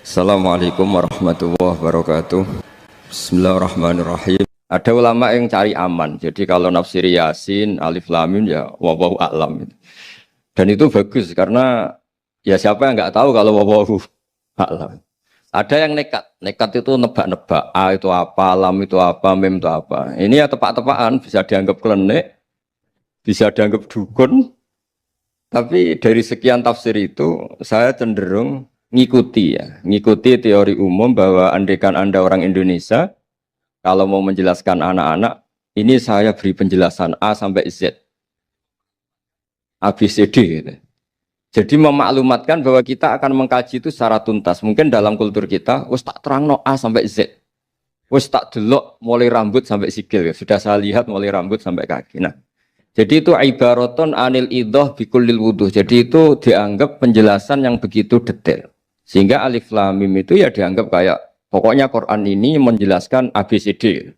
Assalamualaikum warahmatullahi wabarakatuh. Bismillahirrahmanirrahim. Ada ulama yang cari aman. Jadi kalau nafsir Yasin, Alif Lam Mim ya wallahu a'lam. Dan itu bagus karena ya siapa yang nggak tahu kalau wallahu a'lam. Ada yang nekat. Nekat itu nebak-nebak. A itu apa, lam itu apa, mim itu apa. Ini ya tepak-tepakan, bisa dianggap klenik, bisa dianggap dukun. Tapi dari sekian tafsir itu saya cenderung ngikuti teori umum bahwa andaikan Anda orang Indonesia, kalau mau menjelaskan anak-anak, ini saya beri penjelasan A sampai Z, A, B, C, D gitu. Jadi memaklumatkan bahwa kita akan mengkaji itu secara tuntas. Mungkin dalam kultur kita, wis tak terangno A sampai Z, wis tak delok mulai rambut sampai sikil, ya. Sudah saya lihat mulai rambut sampai kaki. Nah, jadi itu ibaraton anil idhah bikulil wuduh. Jadi itu dianggap penjelasan yang begitu detail. Sehingga Alif Lam Mim itu ya dianggap kayak pokoknya Quran ini menjelaskan ABCD.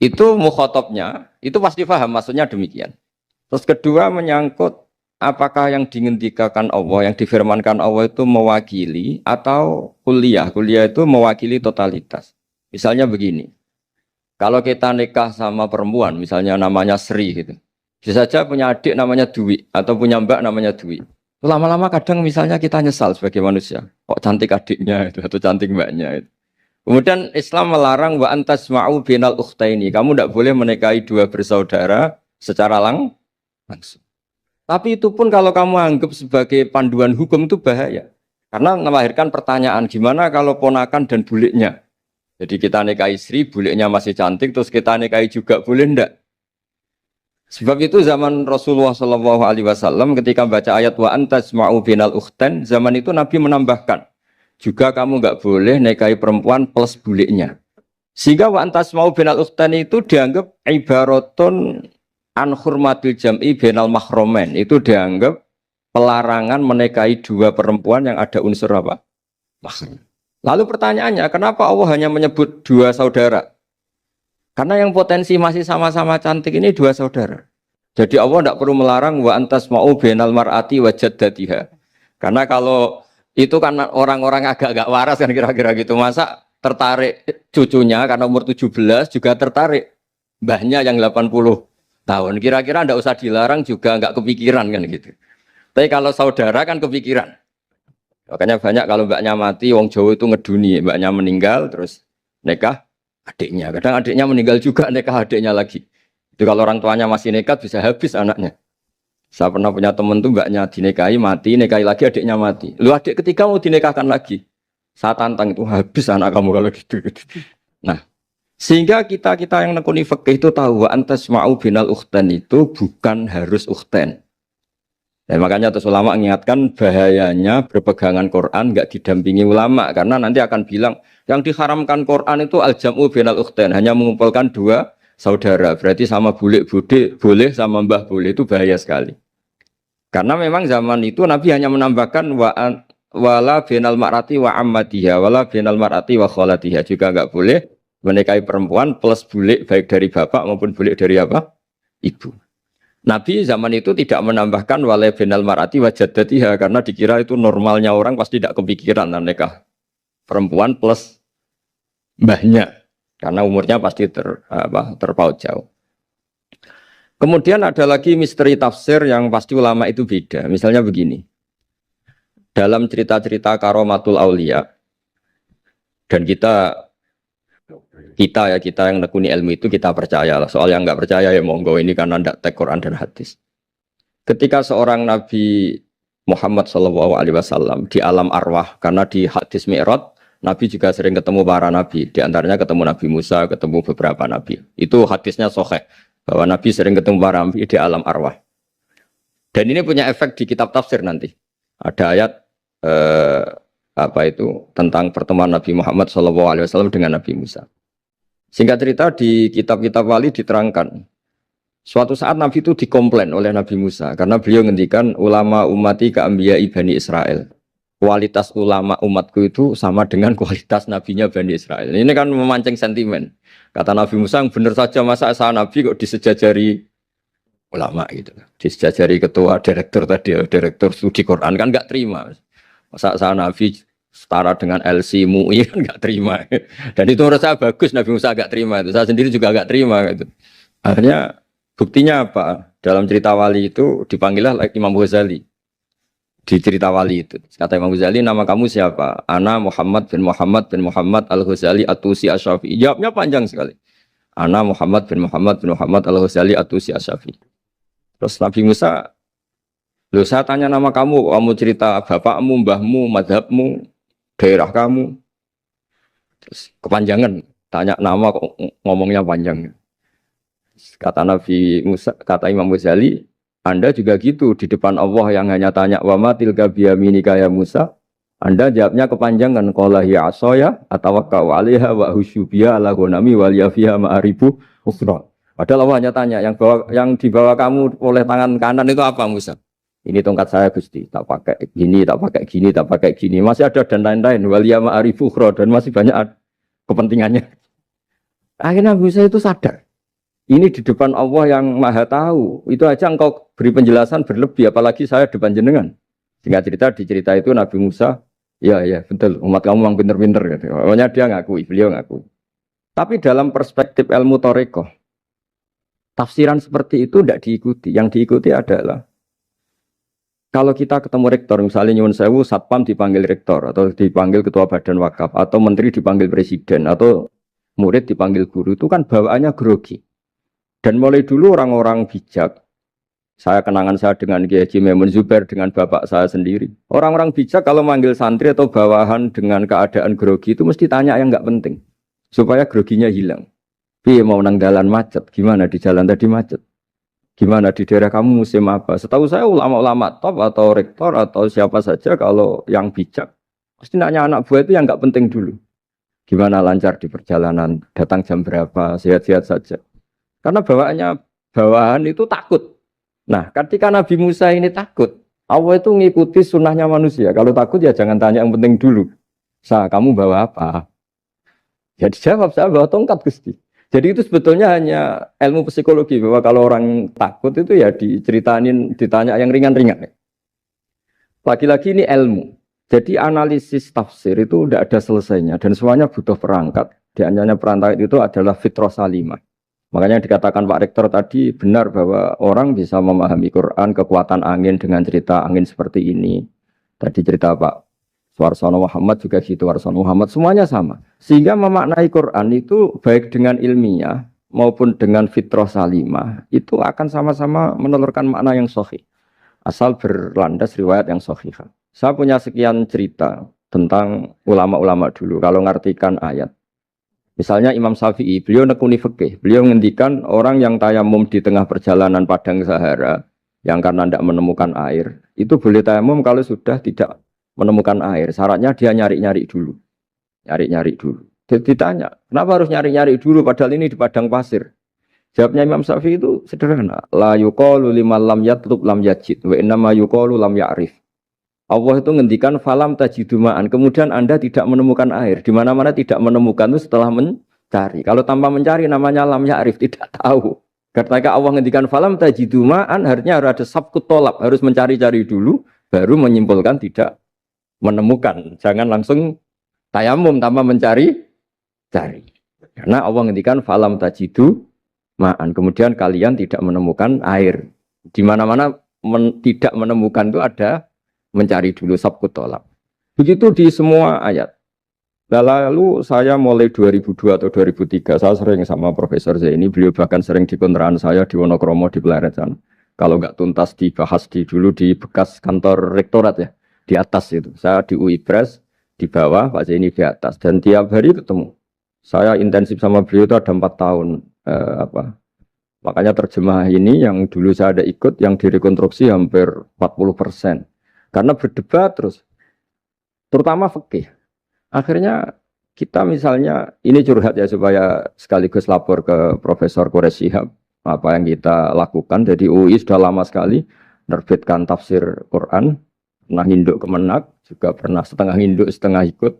Itu mukhatabnya, itu pasti paham maksudnya demikian. Terus kedua menyangkut apakah yang dingendikakan Allah, yang difirmankan Allah itu mewakili atau kuliah. Kuliah itu mewakili totalitas. Misalnya begini. Kalau kita nikah sama perempuan, misalnya namanya Sri gitu. Bisa saja punya adik namanya Dwi atau punya mbak namanya Dwi. Lama-lama kadang misalnya kita nyesal sebagai manusia. Kok cantik adiknya itu atau cantik mbaknya itu. Kemudian Islam melarang wa antasma'u binal ukhtaini. Kamu tidak boleh menikahi dua bersaudara secara langsung. Tapi itu pun kalau kamu anggap sebagai panduan hukum itu bahaya. Karena melahirkan pertanyaan gimana kalau ponakan dan buliknya. Jadi kita nikahi Sri, buliknya masih cantik, terus kita nikahi juga boleh enggak? Sebab itu zaman Rasulullah SAW ketika baca ayat wa antasma'u binal ukhtan, zaman itu Nabi menambahkan juga kamu nggak boleh nikahi perempuan plus buliknya. Sehingga wa antasma'u binal ukhtan itu dianggap ibaratun an hurmatil jam'i binal mahromen. Itu dianggap pelarangan menikahi dua perempuan yang ada unsur apa? Mahram. Lalu pertanyaannya, kenapa Allah hanya menyebut dua saudara? Karena yang potensi masih sama-sama cantik ini dua saudara. Jadi Allah tidak perlu melarang wa antasma'u bainal mar'ati wa jaddatiha. Karena kalau itu kan orang-orang agak-agak waras kan kira-kira gitu. Masa tertarik cucunya karena umur 17 juga tertarik mbahnya yang 80 tahun. Kira-kira tidak usah dilarang juga nggak kepikiran kan gitu. Tapi kalau saudara kan kepikiran. Makanya banyak kalau mbaknya mati, wong Jawa itu ngeduni, mbaknya meninggal terus nikah adiknya, kadang adiknya meninggal juga nikah adiknya lagi. Itu kalau orang tuanya masih nekat bisa habis anaknya. Saya pernah punya teman tuh mbaknya dinikahi mati, nikahi lagi adiknya mati. Lu adik ketiga mau dinikahkan lagi. Saya tantang itu habis anak kamu kalau gitu. Nah, sehingga kita yang nekuni fikih itu tahu wa antasma'u binal ukhtan itu bukan harus ukhtan. Dan makanya terus ulama mengingatkan bahayanya berpegangan Quran nggak didampingi ulama karena nanti akan bilang yang diharamkan Quran itu al-jam'u bainal ukhtain, hanya mengumpulkan dua saudara. Berarti sama bulik boleh, sama mbah boleh, itu bahaya sekali. Karena memang zaman itu Nabi hanya menambahkan wala bainal mar'ati wa ammatiha, wala bainal mar'ati wa kholatiha, juga enggak boleh menikahi perempuan plus bulik baik dari bapak maupun bulik dari apa? Ibu. Nabi zaman itu tidak menambahkan wala bainal mar'ati wa jaddatiha karena dikira itu normalnya orang pasti tidak kepikiran nikah perempuan plus mbahnya, karena umurnya pasti terpaut jauh. Kemudian ada lagi misteri tafsir yang pasti ulama itu beda. Misalnya begini, dalam cerita-cerita karomatul aulia, dan kita yang nekuni ilmu itu kita percaya lah. Soal yang nggak percaya ya monggo, ini karena tidak tek Quran dan hadis. Ketika seorang Nabi Muhammad SAW di alam arwah, karena di hadis Mi'raj Nabi juga sering ketemu para nabi, di antaranya ketemu Nabi Musa, ketemu beberapa nabi. Itu hadisnya sahih bahwa Nabi sering ketemu para nabi di alam arwah. Dan ini punya efek di kitab tafsir nanti. Ada ayat tentang pertemuan Nabi Muhammad SAW dengan Nabi Musa. Singkat cerita di kitab-kitab wali diterangkan, suatu saat Nabi itu dikomplain oleh Nabi Musa karena beliau ngendikan ulama ummati ka anbiya'i Bani Israel. Kualitas ulama umatku itu sama dengan kualitas nabinya Bani Israel. Ini kan memancing sentimen. Kata Nabi Musa, benar saja masa saya nabi kok disejajari ulama gitu. Disejajari ketua direktur tadi, direktur studi Quran kan nggak terima. Masa saya nabi setara dengan LC MUI kan nggak terima. Dan itu menurut saya bagus Nabi Musa nggak terima itu. Saya sendiri juga nggak terima gitu. Akhirnya buktinya apa? Dalam cerita wali itu dipanggillah Imam Ghazali. Di cerita wali itu. Kata Imam Ghazali, nama kamu siapa? Ana Muhammad bin Muhammad Al-Ghazali At-Tusi Asy-Syafi'i. Jawabnya panjang sekali. Ana Muhammad bin Muhammad Al-Ghazali At-Tusi Asy-Syafi'i. Terus Nabi Musa, loh saya tanya nama kamu cerita bapakmu, mbahmu, madhabmu, daerah kamu. Terus kepanjangan, tanya nama kok ngomongnya panjang. Kata Nabi Musa, kata Imam Ghazali, Anda juga gitu di depan Allah yang hanya tanya wa ma tilka biyaminika ya Musa. Anda jawabnya kepanjangan qala hiya asaya atawakkau 'alaiha wa husyubiya ala ghanami wal yafiha ma'aribu ukhra. Padahal Allah hanya tanya yang dibawa kamu oleh tangan kanan itu apa Musa? Ini tongkat saya Gusti, tak pakai gini, tak pakai gini, tak pakai gini. Masih ada dan lain-lain wal ya ma'aribu ukhra dan masih banyak kepentingannya. Akhirnya Musa itu sadar. Ini di depan Allah yang maha tahu. Itu aja engkau beri penjelasan berlebih. Apalagi saya depan jenengan. Singkat cerita, di cerita itu Nabi Musa, ya betul, umat kamu memang pinter-pinter. Gitu. Pokoknya dia ngakui, beliau ngakui. Tapi dalam perspektif ilmu Thariqah, tafsiran seperti itu tidak diikuti. Yang diikuti adalah, kalau kita ketemu rektor, misalnya Nyuwun Sewu, Satpam dipanggil rektor, atau dipanggil ketua badan wakaf, atau menteri dipanggil presiden, atau murid dipanggil guru, itu kan bawaannya grogi. Dan mulai dulu orang-orang bijak, saya kenangan saya dengan Kiai Haji Maimun Zubair, dengan bapak saya sendiri. Orang-orang bijak kalau manggil santri atau bawahan dengan keadaan grogi itu mesti tanya yang nggak penting. Supaya groginya hilang. Piye mau nang dalan macet, gimana di jalan tadi macet? Gimana di daerah kamu musim apa? Setahu saya ulama-ulama top atau rektor atau siapa saja kalau yang bijak, pasti nanya anak buah itu yang nggak penting dulu. Gimana lancar di perjalanan, datang jam berapa, sehat-sehat saja. Karena bawahan itu takut. Nah, ketika Nabi Musa ini takut, Allah itu ngikuti sunnahnya manusia. Kalau takut ya jangan tanya yang penting dulu. Kamu bawa apa? Ya dijawab, saya bawa tongkat Gusti. Jadi itu sebetulnya hanya ilmu psikologi. Bahwa kalau orang takut itu ya ditanya yang ringan-ringan. Lagi-lagi ini ilmu. Jadi analisis tafsir itu tidak ada selesainya. Dan semuanya butuh perangkat. Di antaranya perangkat itu adalah fitrah salimah. Makanya dikatakan Pak Rektor tadi benar bahwa orang bisa memahami Quran, kekuatan angin dengan cerita angin seperti ini. Tadi cerita Pak Warsono Muhammad juga gitu, Warsono Muhammad semuanya sama. Sehingga memaknai Quran itu baik dengan ilmiah maupun dengan fitrah salimah itu akan sama-sama menelurkan makna yang sahih. Asal berlandas riwayat yang sahih. Saya punya sekian cerita tentang ulama-ulama dulu kalau ngartikan ayat. Misalnya Imam Syafi'i, beliau nekuni fikih. Beliau menghentikan orang yang tayamum di tengah perjalanan padang Sahara yang karena tidak menemukan air, itu boleh tayamum kalau sudah tidak menemukan air. Syaratnya dia nyari-nyari dulu. Nyari-nyari dulu. Ditanya, kenapa harus nyari-nyari dulu padahal ini di padang pasir? Jawabnya Imam Syafi'i itu sederhana. La yuqalu liman lam yatlub lam yajid wa innama yuqalu lam ya'rif. Allah itu ngendikan falam tajidumaan. Kemudian Anda tidak menemukan air. Di mana-mana tidak menemukan itu setelah mencari. Kalau tanpa mencari namanya lam ya'rif, tidak tahu. Ketika Allah ngendikan falam tajidumaan, artinya harus ada sabkut tolab, harus mencari-cari dulu baru menyimpulkan tidak menemukan. Jangan langsung tayamum tanpa mencari-cari. Karena Allah ngendikan falam tajidumaan. Kemudian kalian tidak menemukan air. Di mana-mana tidak menemukan itu ada mencari dulu sabkut tolak. Begitu di semua ayat. Lalu saya mulai 2002 atau 2003, saya sering sama Profesor Zaini, beliau bahkan sering di kontrakan saya di Wonokromo di Pleret sana. Kalau nggak tuntas dibahas dulu di bekas kantor rektorat ya, di atas itu. Saya di UI Pres, di bawah, Pak Zaini di atas. Dan tiap hari ketemu. Saya intensif sama beliau itu ada 4 tahun. Makanya terjemah ini yang dulu saya ada ikut, yang direkonstruksi hampir 40%. Karena berdebat terus, terutama fikih. Akhirnya kita misalnya, ini curhat ya supaya sekaligus lapor ke Profesor Quraish Shihab apa yang kita lakukan. Jadi UI sudah lama sekali menerbitkan tafsir Quran, pernah nginduk kemenak, juga pernah setengah nginduk setengah ikut,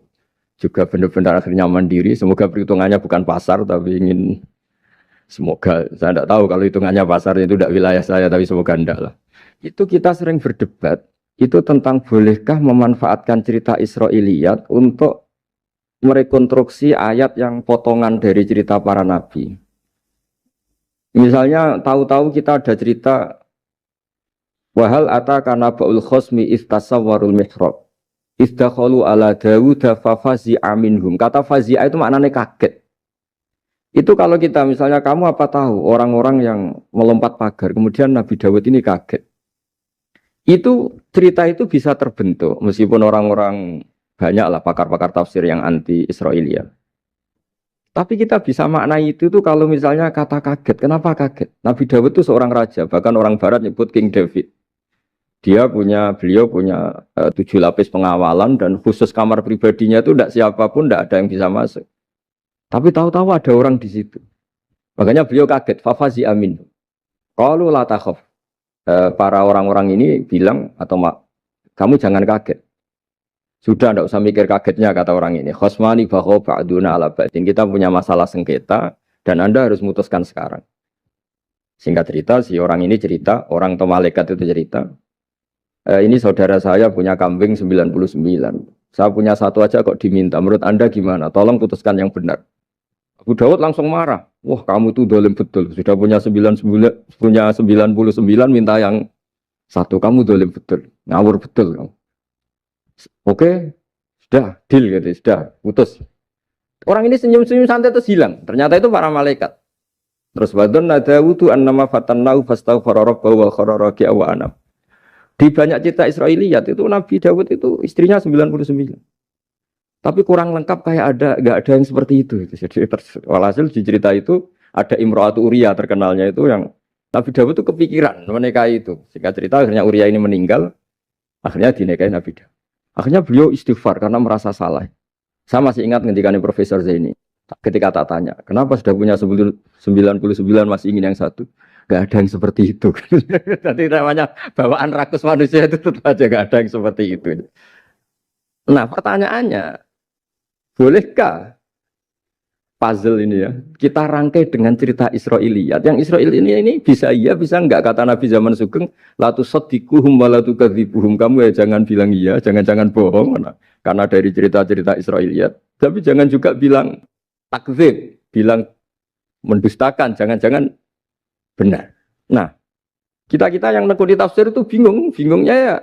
juga benar-benar akhirnya mandiri. Semoga perhitungannya bukan pasar, tapi semoga, saya tidak tahu kalau hitungannya pasar itu tidak wilayah saya, tapi semoga enggak lah. Itu kita sering berdebat. itu tentang bolehkah memanfaatkan cerita Israiliyat untuk merekonstruksi ayat yang potongan dari cerita para nabi. Misalnya tahu-tahu kita ada cerita wahal ataka naba'ul khosmi istasawwarul mihrab istakhalu ala Dawud fafazi'a minhum. Kata fazi'a itu maknanya kaget. Itu kalau kita misalnya kamu apa tahu orang-orang yang melompat pagar kemudian Nabi Dawud ini kaget. Itu cerita itu bisa terbentuk meskipun orang-orang banyaklah pakar-pakar tafsir yang anti Israiliyat. Tapi kita bisa maknai itu tuh kalau misalnya kata kaget. Kenapa kaget? Nabi Dawud itu seorang raja, bahkan orang barat nyebut King David. Beliau punya 7 lapis pengawalan dan khusus kamar pribadinya itu tidak siapapun, tidak ada yang bisa masuk. Tapi tahu-tahu ada orang di situ. Makanya beliau kaget. Fafazi amin. Qalu la takhaf. Para orang-orang ini bilang atau kamu jangan kaget. Sudah tidak usah mikir kagetnya kata orang ini. Khosmani bakho ba'duna ala ba'din. Kita punya masalah sengketa dan Anda harus memutuskan sekarang. Singkat cerita, si orang ini cerita, orang atau malaikat itu cerita. Ini saudara saya punya kambing 99. Saya punya satu aja kok diminta. Menurut Anda gimana? Tolong putuskan yang benar. Abu Dawud langsung marah. Wah, kamu tuh dolim betul. Sudah punya 99, minta yang satu. Kamu dolim betul. Ngawur betul kamu. Oke, sudah deal gitu, sudah putus. Orang ini senyum-senyum santai terus hilang. Ternyata itu para malaikat. Terus wadonna Dawudu annama fatannahu fastaghfara rabbahu wa kharra raki'a wa anam. Di banyak cerita Israiliyat itu Nabi Dawud itu istrinya 99. Tapi kurang lengkap kayak enggak ada yang seperti itu. Jadi walhasil di cerita itu ada Imra'atu Uria terkenalnya itu yang Nabi Dawud itu kepikiran menikahi itu. Singkat cerita akhirnya Uria ini meninggal, akhirnya dinikahi Nabi Dawud. Akhirnya beliau istighfar karena merasa salah. Saya masih ingat ketika Profesor Zaini ketika tak tanya, kenapa sudah punya 99 masih ingin yang satu? Gak ada yang seperti itu. Jadi namanya bawaan rakus manusia itu tetap aja gak ada yang seperti itu. Nah pertanyaannya, bolehkah puzzle ini ya kita rangkai dengan cerita Israiliyat? Yang Israil ini bisa iya bisa enggak, kata Nabi zaman Sugeng, la tusaddiquhum wa la tukadzibuhum. Kamu ya jangan bilang iya, jangan bohong karena dari cerita-cerita Israiliyat. Tapi jangan juga bilang takdzib, bilang mendustakan, jangan-jangan benar. Nah, kita yang nekuni tafsir itu bingungnya ya.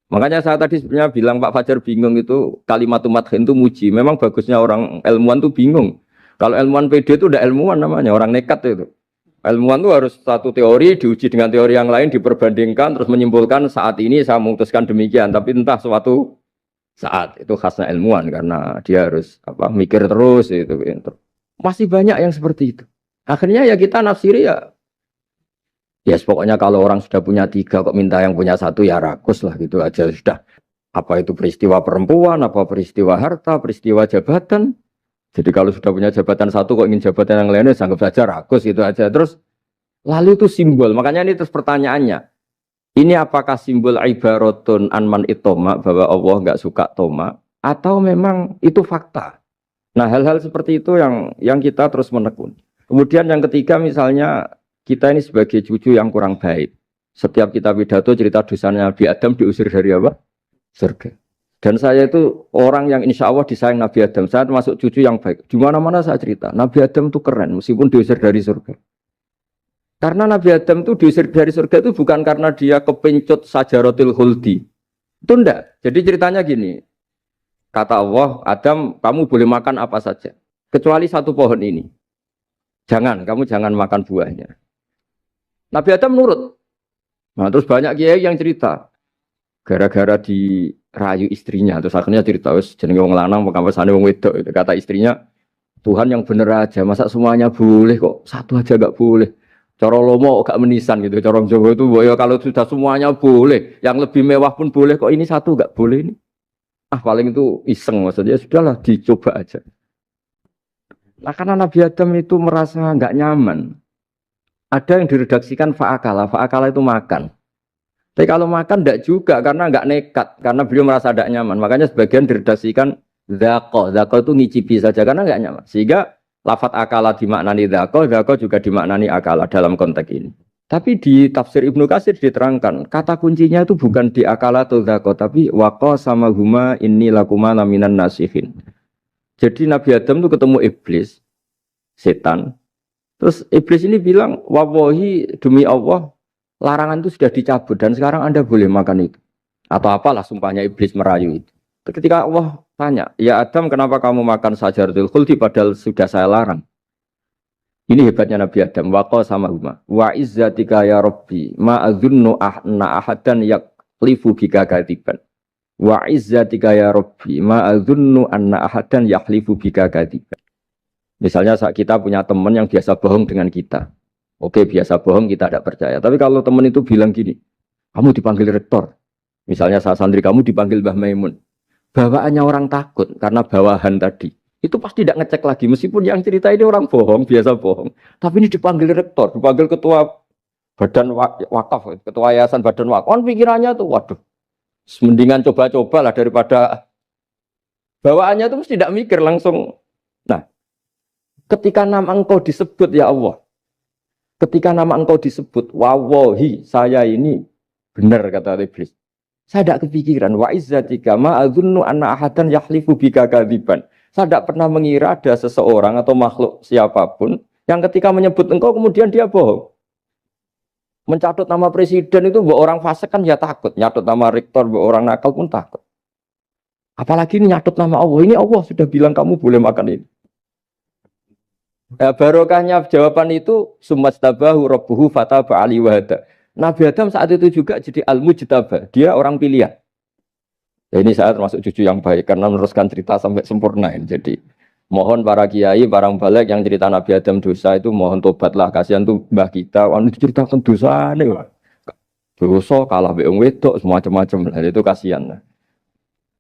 Makanya saya tadi sebenarnya bilang Pak Fajar bingung itu kalimat madhin itu muji. Memang bagusnya orang ilmuwan itu bingung. Kalau ilmuwan PD itu udah ilmuwan namanya, orang nekat itu. Ilmuwan itu harus satu teori diuji dengan teori yang lain, diperbandingkan terus menyimpulkan saat ini saya memutuskan demikian. Tapi entah suatu saat itu khasnya ilmuwan karena dia harus mikir terus itu. Masih banyak yang seperti itu. Akhirnya ya kita nafsiri ya pokoknya kalau orang sudah punya 3 kok minta yang punya 1 ya rakus lah gitu aja sudah. Apa itu peristiwa perempuan, apa peristiwa harta, peristiwa jabatan. Jadi kalau sudah punya jabatan 1 kok ingin jabatan yang lainnya anggap saja rakus gitu aja. Terus lalu itu simbol. Makanya ini terus pertanyaannya. Ini apakah simbol ibaratun anman itoma bahwa Allah enggak suka toma atau memang itu fakta? Nah, hal-hal seperti itu yang kita terus menekuni. Kemudian yang ketiga misalnya kita ini sebagai cucu yang kurang baik. Setiap kita pidato cerita dosanya Nabi Adam diusir dari apa? Surga. Dan saya itu orang yang insya Allah disayang Nabi Adam. Saya termasuk cucu yang baik. Di mana-mana saya cerita. Nabi Adam itu keren meskipun diusir dari surga. Karena Nabi Adam itu diusir dari surga itu bukan karena dia kepencut sajaratil khuldi. Itu enggak. Jadi ceritanya gini. Kata Allah, Adam kamu boleh makan apa saja. Kecuali 1 pohon ini. Kamu jangan makan buahnya. Nabi Adam nurut. Nah terus banyak kiai yang cerita. Gara-gara dirayu istrinya. Terus akhirnya cerita. Jenenge wong lanang pekampesane wong wedok. Kata istrinya. Tuhan yang bener aja. Masa semuanya boleh kok. 1 aja gak boleh. Coro lomo gak menisan gitu. Coro Jawa itu ya kalau sudah semuanya boleh. Yang lebih mewah pun boleh. Kok ini 1 gak boleh ini. Paling itu iseng. Maksudnya sudahlah dicoba aja. Nah karena Nabi Adam itu merasa gak nyaman. Ada yang diredaksikan fa'akala. Fa'akala itu makan. Tapi kalau makan tidak juga karena nggak nekat. Karena beliau merasa tidak nyaman. Makanya sebagian diredaksikan dhaqo. Dhaqo itu ngicipi saja karena nggak nyaman. Sehingga lafadz akala dimaknani dhaqo. Dhaqo juga dimaknani akala dalam konteks ini. Tapi di tafsir Ibnu Katsir diterangkan, kata kuncinya itu bukan di akala atau dzaqo, tapi waqa sama huma inni lakuma laminan nasihin. Jadi Nabi Adam itu ketemu iblis, setan. Terus iblis ini bilang, wallahi demi Allah, larangan itu sudah dicabut dan sekarang Anda boleh makan itu. Atau apalah sumpahnya iblis merayu itu. Ketika Allah tanya, ya Adam kenapa kamu makan sajaratul khuldi padahal sudah saya larang. Ini hebatnya Nabi Adam. Waqa sama huma. Wa izzatika ya Rabbi ma adzunnu anna ahadan yaklifu bika kadiban. Wa izzatika ya Rabbi ma adzunnu anna ahadan yaklifu bika kadiban. Misalnya saat kita punya teman yang biasa bohong dengan kita. Oke, biasa bohong kita tidak percaya. Tapi kalau teman itu bilang gini, kamu dipanggil rektor. Misalnya saat santri kamu dipanggil Mbah Maimun. Bawaannya orang takut karena bawahan tadi. Itu pasti tidak ngecek lagi. Meskipun yang cerita ini orang bohong, biasa bohong. Tapi ini dipanggil rektor, dipanggil ketua badan wakaf, ketua yayasan badan wakaf. Kan pikirannya tuh, waduh, mendingan coba-coba lah daripada bawaannya tuh mesti tidak mikir langsung. Nah, ketika nama engkau disebut ya Allah, ketika nama engkau disebut, wawahi saya ini benar kata iblis. Saya tidak kepikiran wa izzatika ma adzunnu anna ahadan yahlifu bika kadziban. Saya tidak pernah mengira ada seseorang atau makhluk siapapun yang ketika menyebut engkau kemudian dia bohong. Mencatut nama presiden itu buat orang fasik kan ya takut, nyatut nama rektor buat orang nakal pun takut. Apalagi ini nyatut nama Allah. Ini Allah sudah bilang kamu boleh makan ini. Barokahnya jawaban itu sumastabahu rabbuhu fataba ali wahada. Nabi Adam saat itu juga jadi al-mujtaba, dia orang pilihan. Ya, ini saya termasuk cucu yang baik karena meneruskan cerita sampai sempurna. Jadi mohon para kiai, para balik yang cerita Nabi Adam dosa itu mohon tobatlah, kasihan tuh mbah kita, anu ceritakan dosa nih, dosa kalah beong wedok semacam-macam lah, itu kasihan.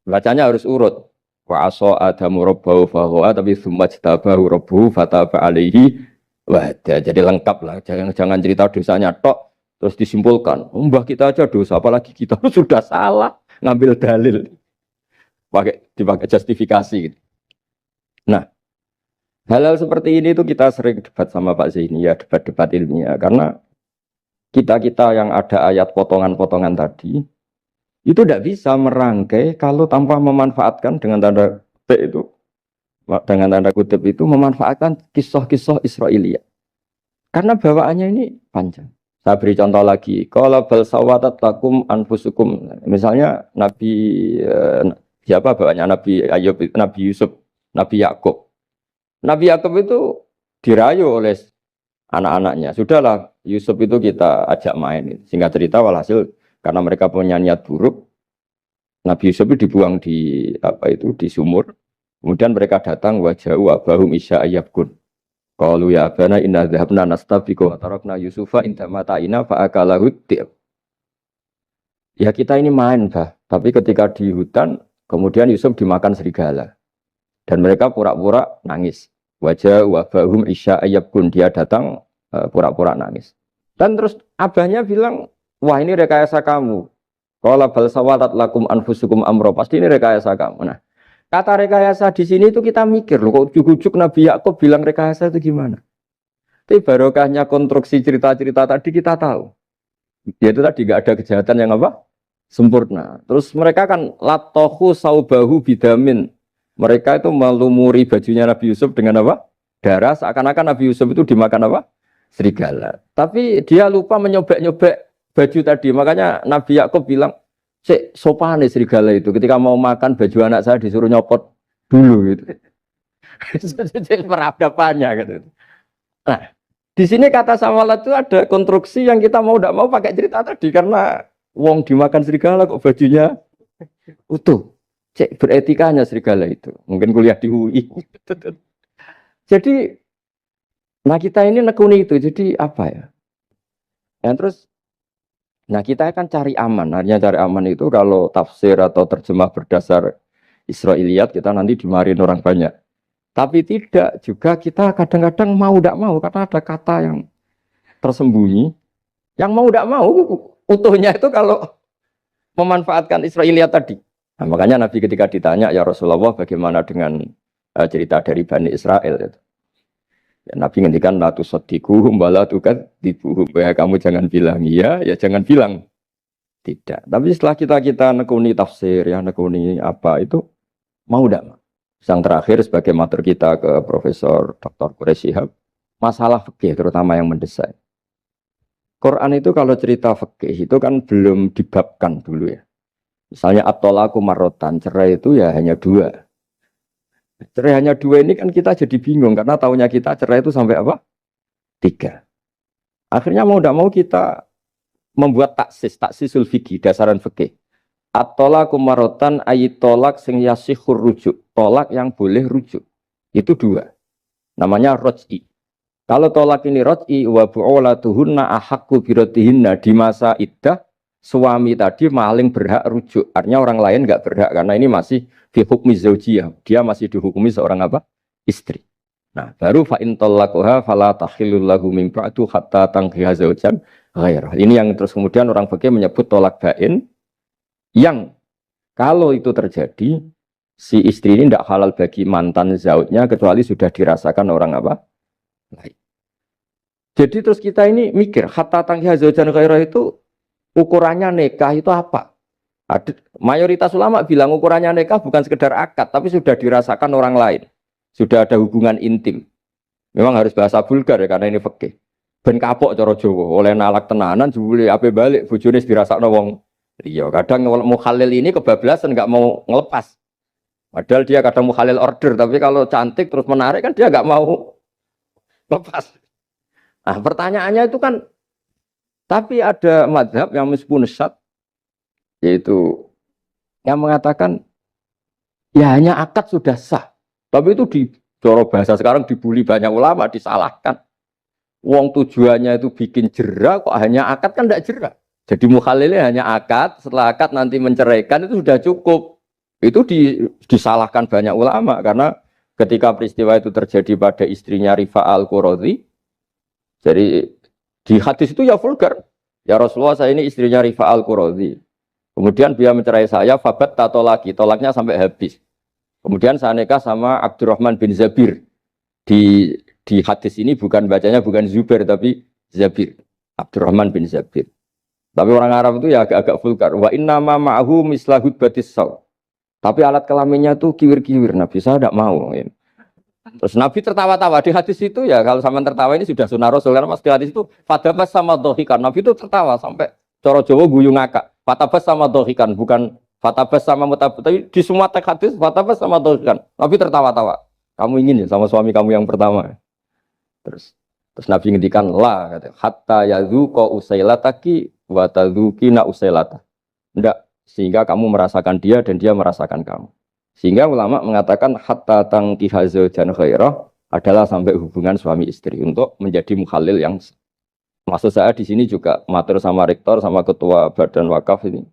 Bacanya harus urut. Wa aso adamu rabbahu fahuwa tapi tsumma jtabahu rabbuhu fataba alaihi wahda. Jadi lengkap lah, jangan cerita dosanya tok terus disimpulkan, mbah kita aja dosa, apalagi kita sudah salah. Ngambil dalil, dipakai justifikasi. Gitu. Nah, hal-hal seperti ini tuh kita sering debat sama Pak Zaini ya, debat-debat ilmiah. Karena kita yang ada ayat potongan-potongan tadi, itu tidak bisa merangkai kalau tanpa memanfaatkan dengan tanda kutip itu, memanfaatkan kisah-kisah Israiliyah. Karena bawaannya ini panjang. Saya beri contoh lagi, kalau bal sawatat lakum anfusukum, misalnya siapa bapaknya Nabi Ayub, Nabi Yusuf, Nabi Yakub. Nabi Yakub itu dirayu oleh anak-anaknya. Sudahlah, Yusuf itu kita ajak main. Singkat cerita walhasil karena mereka punya niat buruk, Nabi Yusuf itu dibuang di sumur. Kemudian mereka datang waja'u abahum isya ayyabkun. Qalu ya abana inna dhahabna nastabiqu wa tarakna Yusufa inda mata'ina fa akalahu dhi'b. Ya kita ini main, Bah. Tapi ketika di hutan, kemudian Yusuf dimakan serigala. Dan mereka pura-pura nangis. Wajah wabahum isya ayyabkun. Dia datang pura-pura nangis. Dan terus abahnya bilang, wah ini rekayasa kamu. Qala bal sawalat lakum anfusukum amro. Pasti ini rekayasa kamu. Nah, kata rekayasa di sini itu kita mikir loh, kok ujuk-ujuk Nabi Yakub bilang rekayasa itu gimana? Tapi barokahnya konstruksi cerita-cerita tadi kita tahu. Yaitu tadi nggak ada kejahatan yang apa? Sempurna. Terus mereka kan latohu saubahu bidamin. Mereka itu melumuri bajunya Nabi Yusuf dengan apa? Darah. Seakan-akan Nabi Yusuf itu dimakan apa? Serigala. Tapi dia lupa menyobek-nyobek baju tadi. Makanya Nabi Yakub bilang, sopan serigala itu ketika mau makan baju anak saya disuruh nyopot dulu gitu. Peradabannya gitu. Nah, di sini kata samalat itu ada konstruksi yang kita mau tidak mau pakai cerita tadi karena wong dimakan serigala kok bajunya utuh. Cek beretikanya serigala itu. Mungkin kuliah di UI. Jadi nah kita ini nekuni itu. Jadi apa ya? Dan terus nah kita akan cari aman. Artinya cari aman itu kalau tafsir atau terjemah berdasar Israiliyat kita nanti dimarin orang banyak. Tapi tidak juga kita kadang-kadang mau tidak mau karena ada kata yang tersembunyi. Yang mau tidak mau utuhnya itu kalau memanfaatkan Israiliyat tadi. Nah, makanya Nabi ketika ditanya ya Rasulullah bagaimana dengan cerita dari Bani Israel itu. Ya, Nabi ngendikan la tusaddiquhum wa la tukadzibuhum. Ya kamu jangan bilang iya, ya jangan bilang tidak. Tapi setelah kita nekuni tafsir, ya nekuni apa itu mau tidak? Yang terakhir sebagai matur kita ke Profesor Dr. Quraish Shihab, masalah fikih terutama yang mendesak. Quran itu kalau cerita fikih itu kan belum dibabkan dulu ya. Misalnya at-thalaqu marratan, cerai itu ya hanya dua. Cerai hanya dua ini kan kita jadi bingung karena taunya kita cerai itu sampai apa? Tiga. Akhirnya mau tidak mau kita membuat taksisul fikih, dasaran fikih. At-thalaqu marratan ayat tolak sing yasihur rujuk, tolak yang boleh rujuk. Itu dua. Namanya roj'i. Kalau tolak ini roj'i wa bu'ulatuhunna ahaqqu biratihinna di masa iddah suami tadi maling berhak rujuk. Artinya orang lain enggak berhak karena ini masih fi hukmi zaujiyah. Dia masih dihukumi seorang apa? Istri. Nah, baru fa in talaquha fala tahillul lahu min ba'du hatta tankiha zaujan ghairah. Ini yang terus kemudian orang fikih menyebut tolak bain yang kalau itu terjadi si istri ini tidak halal bagi mantan zaujnya kecuali sudah dirasakan orang apa? Lain. Jadi terus kita ini mikir, hatta tangkiha zaujan ghairah itu ukurannya nikah itu apa? Mayoritas ulama bilang ukurannya nikah bukan sekedar akad, tapi sudah dirasakan orang lain. Sudah ada hubungan intim. Memang harus bahasa vulgar ya, karena ini fikih. Ben kapok cara Jawa, oleh nalak tenanan, jebule ape balik, bojone dirasakno wong liya. Kadang mukhalil ini kebablasan, nggak mau ngelepas. Padahal dia kadang mukhalil order, tapi kalau cantik terus menarik kan dia nggak mau lepas. Nah pertanyaannya itu kan, tapi ada madhab yang meskipun syad, yaitu yang mengatakan ya hanya akad sudah sah. Tapi itu di coro bahasa sekarang dibully banyak ulama, disalahkan. Wong tujuannya itu bikin jera, kok hanya akad kan tidak jera. Jadi mukhalilnya hanya akad, setelah akad nanti menceraikan itu sudah cukup. Itu disalahkan banyak ulama karena ketika peristiwa itu terjadi pada istrinya Rifa al-Quradi, jadi di hadis itu ya vulgar. Ya Rasulullah, saya ini istrinya Rifa al-Quradi. Kemudian dia mencerai saya, fabat tato lagi, tolaknya sampai habis. Kemudian saya nikah sama Abdurrahman bin Zabir. Di hadis ini bukan bacanya bukan Zubair tapi Zabir. Abdurrahman bin Zabir. Tapi orang Arab itu ya agak-agak vulgar. Wa inna ma ma'hu mislahud batis saw. Tapi alat kelaminnya tuh kiwir-kiwir. Nabi saya tidak mau. Terus Nabi tertawa-tawa di hadis itu ya, kalau sama tertawa ini sudah sunnah Rasul karena mas di hadis itu fatabas sama dohikan. Nabi itu tertawa sampai coro Jawa guyu ngakak. Fatabas sama dohikan, bukan fatabas sama mutabas. Tapi di semua teks hadis fatabas sama dohikan. Nabi tertawa-tawa. Kamu ingin ya sama suami kamu yang pertama. Terus Nabi ngendikan la kata hatta yadzuqa usailataki wa tadzukina usailata. Enggak, sehingga kamu merasakan dia dan dia merasakan kamu. Sehingga ulama mengatakan hatta tangkiha zaujan ghairah adalah sampai hubungan suami istri untuk menjadi mukhalil yang maksud saya di sini juga matur sama rektor sama ketua badan wakaf ini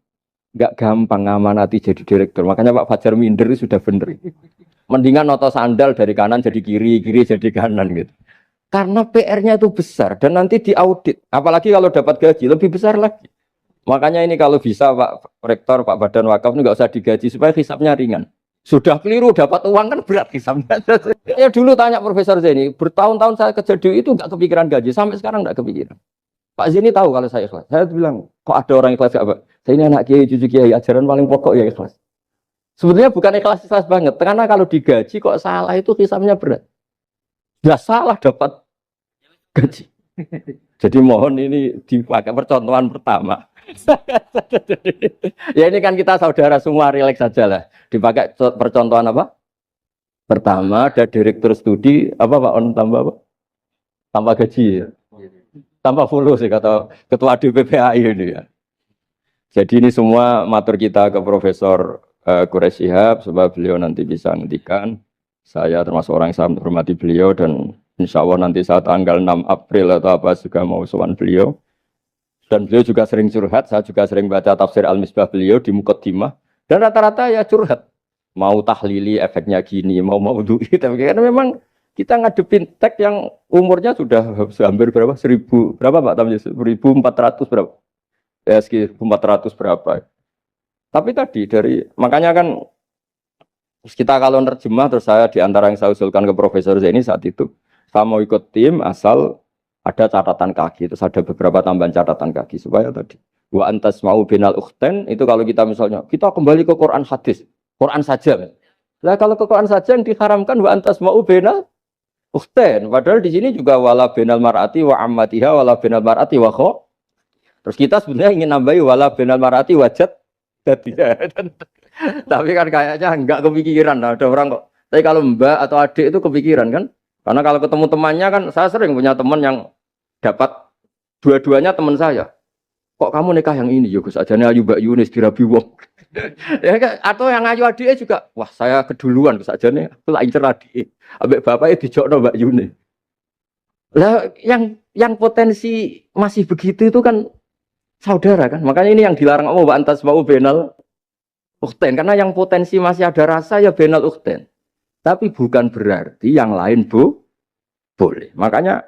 enggak gampang ngamanati jadi direktur. Makanya Pak Fajar minder sudah bener. Mendingan noto sandal dari kanan jadi kiri, kiri jadi kanan gitu. Karena PR-nya itu besar dan nanti diaudit. Apalagi kalau dapat gaji lebih besar lagi. Makanya ini kalau bisa Pak Rektor, Pak Badan Wakaf ini nggak usah digaji supaya hisapnya ringan. Sudah keliru dapat uang kan berat hisapnya. Ya dulu tanya Profesor Zeni, bertahun-tahun saya kerja di itu nggak kepikiran gaji, sampai sekarang nggak kepikiran. Pak Zeni tahu kalau saya ikhlas. Saya bilang, kok ada orang ikhlas gak Pak? Saya ini anak kiai, cucu kiai, ajaran paling pokok ya ikhlas. Sebetulnya bukan ikhlas banget, karena kalau digaji kok salah itu hisapnya berat. Nggak salah dapat gaji. Jadi mohon ini dipakai percontohan pertama. Ya ini kan kita saudara semua, relax saja lah. Dipakai percontohan apa? Pertama ada direktur studi apa Pak On tambah apa? Tambah gaji ya. Tambah follow sih kata ketua DPPAI ini ya. Jadi ini semua matur kita ke Profesor Quraish Shihab supaya beliau nanti bisa ngendikan. Saya termasuk orang yang sangat menghormati beliau dan insya Allah nanti saat tanggal 6 April atau apa juga mau sowan beliau. Dan beliau juga sering curhat, saya juga sering baca tafsir Al-Misbah beliau di Muqaddimah. Dan rata-rata ya curhat. Mau tahlili efeknya gini, mau duit. Tapi karena memang kita ngadepin teks yang umurnya sudah hampir berapa? 1000, berapa Pak Tamjid? 1400 berapa? Ya sekitar 400 berapa. Tapi tadi makanya kan kita kalau nerjemah terus saya diantara yang saya usulkan ke Profesor Zaini saat itu Saya mau ikut tim asal ada catatan kaki, terus ada beberapa tambahan catatan kaki supaya tadi wa antas mau binal ukhten itu kalau kita misalnya kita kembali ke Quran hadis, Quran saja. Lah kalau ke Quran saja yang diharamkan wa antas mau binal ukhten. Padahal di sini juga wala binal mar'ati wa ammatiha wala binal mar'ati wa kho. Terus kita sebenarnya ingin nambahi wala binal mar'ati wajat tadi. Tapi kan kayaknya enggak kepikiran. Nah, ada orang kok. Tapi kalau mbak atau adik itu kepikiran kan? Karena kalau ketemu temannya kan saya sering punya teman yang dapat dua-duanya teman saya. Kok kamu nikah yang ini? Ya Gus ajane ayu Mbak Yunis dirabi wong. Ya atau yang ayu adiknya juga. Wah, saya keduluan Gus ajane aku lak incer adike. Ambek bapaknya dijokno Mbak Yunis. Lah yang potensi masih begitu itu kan saudara kan. Makanya ini yang dilarang Allah wa antas mau benal ukhten karena yang potensi masih ada rasa ya benal ukhten. Tapi bukan berarti yang lain boleh. Makanya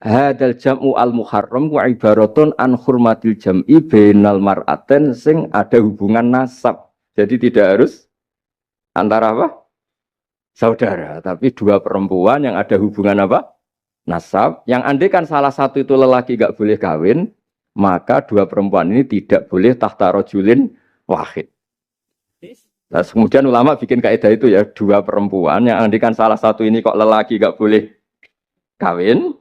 hadal jam'u al-muharram wa ibaratun an hurmatil jam'i bainal mar'aten sing ada hubungan nasab. Jadi tidak harus antara apa? Saudara, tapi dua perempuan yang ada hubungan apa? Nasab. Yang andai kan salah satu itu lelaki gak boleh kawin, maka dua perempuan ini tidak boleh tahta rajulin wahid. Nah, kemudian ulama bikin kaidah itu ya, dua perempuan yang andai kan salah satu ini kok lelaki gak boleh kawin,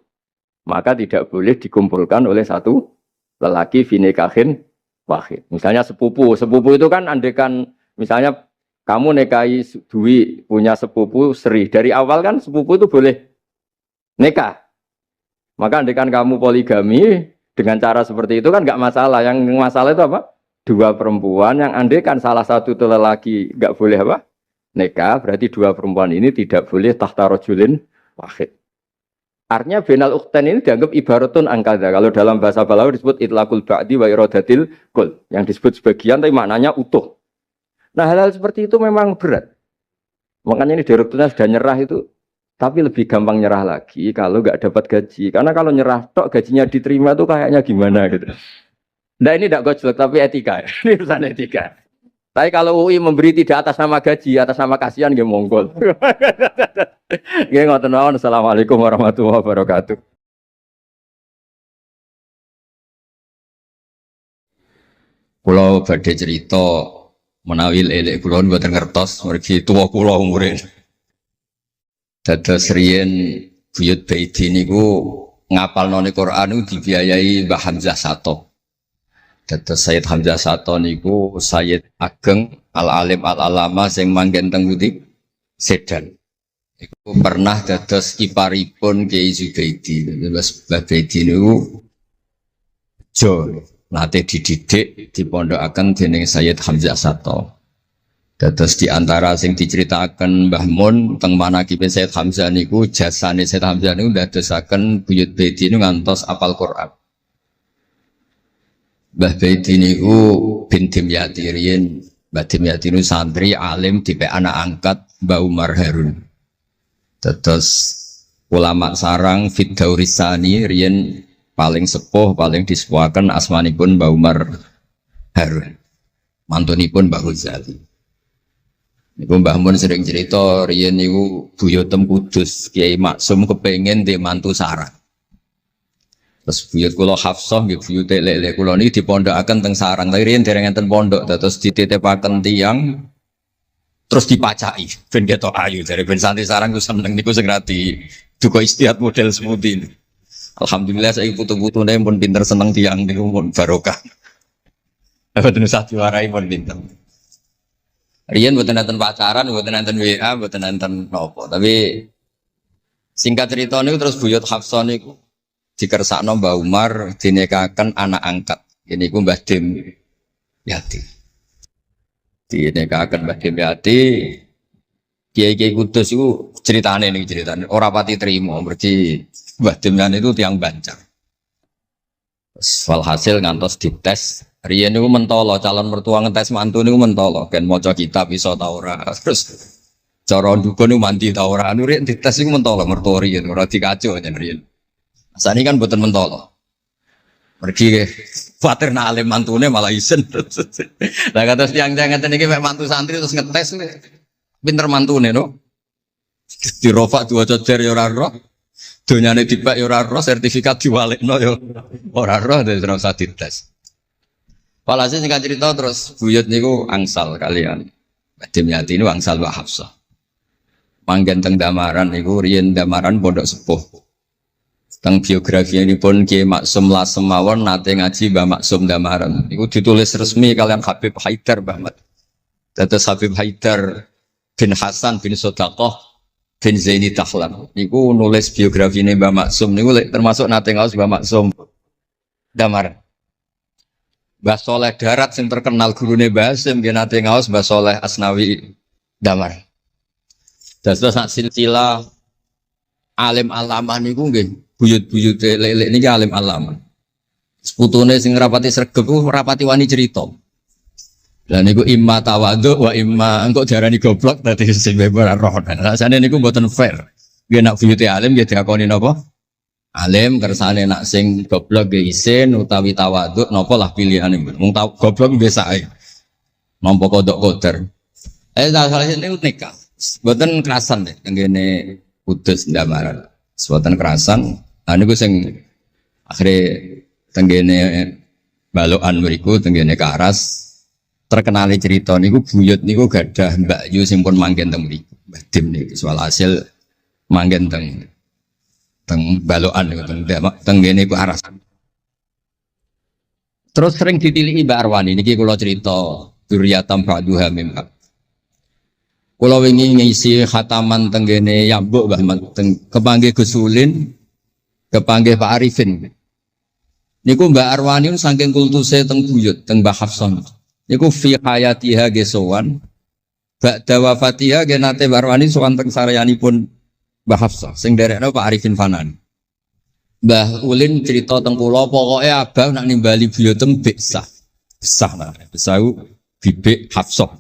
maka tidak boleh dikumpulkan oleh satu lelaki finikahin wahid. Misalnya sepupu itu kan andekan misalnya kamu nikahi Dwi punya sepupu Sri, dari awal kan sepupu itu boleh nikah. Maka andekan kamu poligami dengan cara seperti itu kan nggak masalah. Yang masalah itu apa? Dua perempuan yang andekan salah satu itu lelaki nggak boleh apa? Nikah, berarti dua perempuan ini tidak boleh tahta rajulin wahid. Artinya benal ukhten ini dianggap ibaratun angkada. Kalau dalam bahasa Balawi disebut itlaqul ba'di wa iradatil kul. Yang disebut sebagian tapi maknanya utuh. Nah hal-hal seperti itu memang berat. Makanya ini direkturnya sudah nyerah itu. Tapi lebih gampang nyerah lagi kalau nggak dapat gaji. Karena kalau nyerah tok gajinya diterima tuh kayaknya gimana gitu. Nah ini tidak gojlok tapi etika. Ini urusan etika. Tapi kalau UI memberi tidak atas nama gaji, atas nama kasihan nggih monggo. Nggih ngoten mawon. Assalamualaikum warahmatullahi wabarakatuh. Kula badhe cerita menawi elek kula mboten ngertos mergi tuwa kula umure. Dados riyen buyut Baiti niku ngapalno Quran niku dibiayai Mbah Hamzah Sato. Dados Sayyid Hamzah Sato niku Sayyid Ageng Al-Alim Al-Alama sing manggen teng pundi Sedan. Iku pernah dados iparipun Kiai Zubaidi. Dados Mbah Baidi niku jo nate dididik dipondokaken dening Sayyid Hamzah Sato. Dados di antara sing diceritakan Mbah Mun teng manakibe Sayyid Hamzah niku jasane Sayyid Hamzah niku ndadosaken buyut Baidi niku ngantos apal Quran. Mbah Baidi niku bin Dimyati riyen, Mbah Dimyati niku santri alim dipe anak angkat Mbah Umar Harun. Dados ulama sarang Fiddaurisani riyen paling sepuh paling disepuhaken asmanipun Mbah Umar Harun. Mantunipun Mbah Ghazali. Niku Mbah Mun sering cerita riyen niku buyutem Kudus Kiai Maksum kepengin di mantu sarang. Terus buyut kula Hafsah nggih buyut lek-lek kula niki dipondokaken teng sarang. Tapi riyen dereng enten pondok terus dititipaken tiyang terus dipacaki ben ketok ayu dari ben santri sarang ku seneng niku sing rati duka istihad model semudi. Alhamdulillah saiki putu-putune pun pinter seneng tiyang niku pun barokah. Mboten usah diwarai pun pinter. Riyen mboten enten pacaran, mboten enten WA, mboten enten napa. Tapi singkat cerita niku terus buyut Hafsah niku dikersakno Mbah Umar dinikahaken anak angkat. Ini ku Mbah Dim Yati. Dinikahaken Mbah Dim Yati. Kiai-kiai Kudus iku ceritane niki ceritane ora pati trimo mergi Mbah Dim Yati itu tiang Banjar. Walhasil ngantos dites riyen niku mentolo calon mertua ngetes mantu niku mentolo kan maca kitab iso ta ora terus cara ndukun niku mandi ta ora anu riyen dites niku mentolo mertua riyen ora dikaco yen riyen asane kan mboten mentolo mergi kuwatir nak alim mantune malah isen lah kados tiyang-tiyang ngeten iki mek mantu santri terus ngetes pinter mantune no dirofa diwaca jer ya ora roh Donyane dibak ya ora roh, sertifikat diwalikno ya ora roh, dadi ora usah dites. Walhasil singkat cerita terus buyut niku angsal kalian. Badhe Yati ini angsal Mbak Hafsah. Manggen teng Damaran niku riyen Damaran pondok sepuh. Teng biografi ini pun Kiai Maksum Lasem mawon nate ngaji Mbah Maksum Damaran. Niku ditulis resmi kalian Habib Haidar Bahmat. Dados Habib Haidar bin Hasan bin Sodaqoh bin Zaini Dahlan. Niku nulis biografi ini Mbah Maksum. Niku termasuk nate ngaos Mbah Maksum Damaran. Mbah Soleh Darat yang terkenal gurune Mbah Hasim nggih nate ngaos Mbah Soleh Asnawi Damaran. Dados sak silsilah alim alamah niku nggih buyut-buyute lelek niki alim alamah. Seputune sing rapati sregep ku rapati wani cerita. Lah niku imma tawadhu wa imma engko diarani goblok dadi sing ora roh. Rasane niku mboten fair. Nggih nak buyute alim nggih diakoni napa? Alim kersane nak sing goblok nggih isin utawi tawadhu napa lah pilihane. Wong goblok biasa ae. Nampa kodok koder. Salah niku nikah. Mboten kerasan deh tenggene Kudus Damaran. Mboten kerasan. Niku sing akhire tenggene balokan mriku tenggene Karas. Terkenali cerita niku buyut niku gadah Mbak Yu sing pun manggen teng mriku. Mbah Dim niku soal hasil manggen teng balokan niku teng ngene ku aras. Terus sering ditiliki Mbak Arwani niki kula cerita Dzurriyatam Ba'duha mim. Kula wingi ngisi khataman teng ngene Yambuk Mbah teng kepanggih Gus Ulin, kepanggih Pak Arifin. Niku Mbak Arwani saking kultuse teng buyut teng Mbah Hafson. Iku fi hayatiha gesowan ba'da wafatiha genate Barwani sowan teng saryanipun Mbah Hafsah sing derekno Pak Arifin Fanan. Mbah Ulin cerita teng kula pokoke abang nak nimbali buyutem besah. Besah lah, besau bibik Hafsah.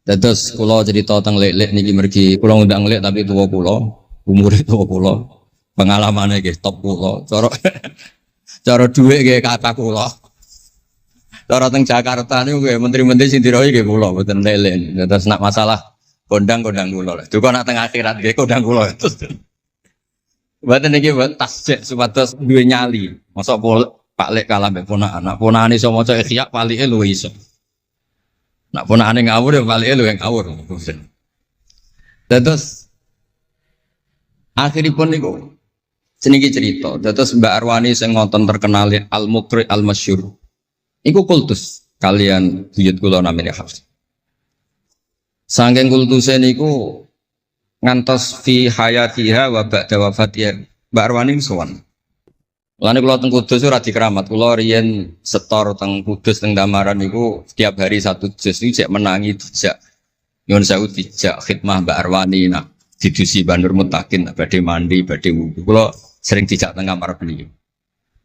Terus kula cerita teng lek-lek niki mergi kula ngundang lek tapi tuwa kula, umure tuwa kula. Pengalamane nggih top kula. Cara dhuwit nggih kata kula. Cara teng Jakarta niku menteri-menteri sing dirohi nggih kula mboten lele. Terus nak masalah kondang kula. Duka nak teng akhirat nggih kondang kula. Mboten niki tasjek supados duwe nyali. Mosok Pak Lek kalah mbek ponakan. Nak ponakane iso maca Ikhya palike luwih iso. Nak ponakane ngawur ya palike luwih ngawur. Terus akhiripun niku seniki cerita. Terus Mbak Arwani sing ngonten terkenal Al-Muqri Al-Masyhur. Iku kultus kalian buyut kula namine Hafs. Saking kultuse niku ngantos fi hayatiha wa ba'da wafatiha Mbak Arwani sowan. Lane kula teng Kudus ora dikeramat. Kula riyen setor teng Kudus teng Damaran niku setiap hari satu juz niku cek menangi dijak nyuwun sewu dijak khidmah Mbak Arwani nak didusi Bandur Mutakin badhe mandi badhe wudu. Kula sering dijak teng kamar beliau.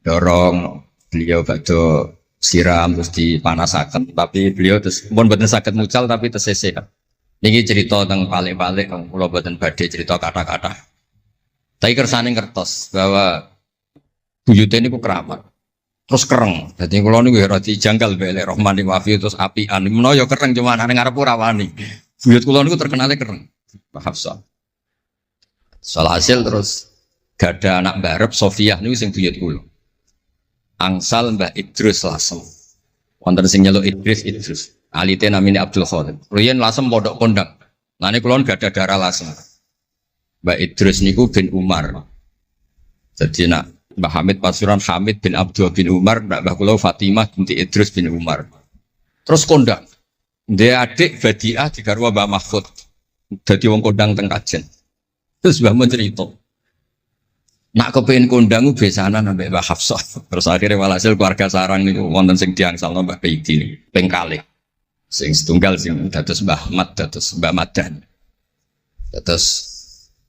Dorong beliau badhe siram terus dipanasaken tapi beliau terus pun boten saged mucal tapi tersese. Niki cerita teng palik-palik kula boten badhe cerita kata-kata. Tapi kersane ngertos bahwa buyute niku keramat. Terus kereng. Dadi kula niku ora dijanggal mbek Rahmani Wafi terus apian. Menawa ya kereng cuma nang ngarep ora wani. Buyut kula niku terkenale kereng. Pak Hafsah. Soal hasil terus gada anak barep Sofiah niku sing buyut kula. Angsal Mbah Idrus Lasem. Wonten sing nyeluk Idrus. Alite namine Abdul Khalid. Riyen Lasem pondok kondang. Lane kula gak ada darah Lasem. Mbah Idrus niku bin Umar. Jadi nak Mbah Hamid Pasuruan Hamid bin Abdul bin Umar, Mbah kula Fatimah binti Idrus bin Umar. Terus kondang. Dia adik Badiah digarwa Mbah Mahfud. Dadi wong kondang teng Kajen. Terus Mbah mencerita nak kepengin kondang besanan ambek Mbah Hafsah. Terus akhirnya walhasil keluarga sarang niku wonten sing diangsalno Mbah Baidi ping kalih. Sing setunggal sing dados Mbah Ahmad dados Mbah Madan. Dados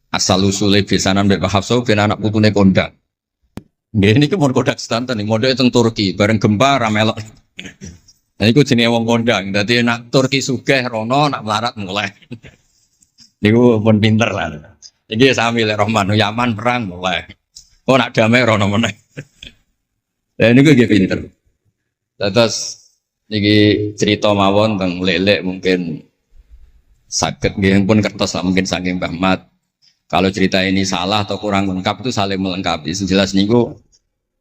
asal usule besanan ambek Mbah Hafsah ben anak putune kondang. Nggih niki mon kondang sedanten mondhoke teng Turki bareng gempa ra melok. Nah iku jenenge wong kondang. Dadi nak Turki sugih rono nak melarat mulai. Niku pun pinter lah. Iki sami lek Rahman Yaman perang mulai. Oh nak damai rono meneh. Lah niku nggih pinter. Terus niki cerita mawon teng lek-lek mungkin saged nggih pun kertos lah mungkin saking Mbah Mat Kalau cerita ini salah atau kurang lengkap itu saling melengkapi. Sejelas niku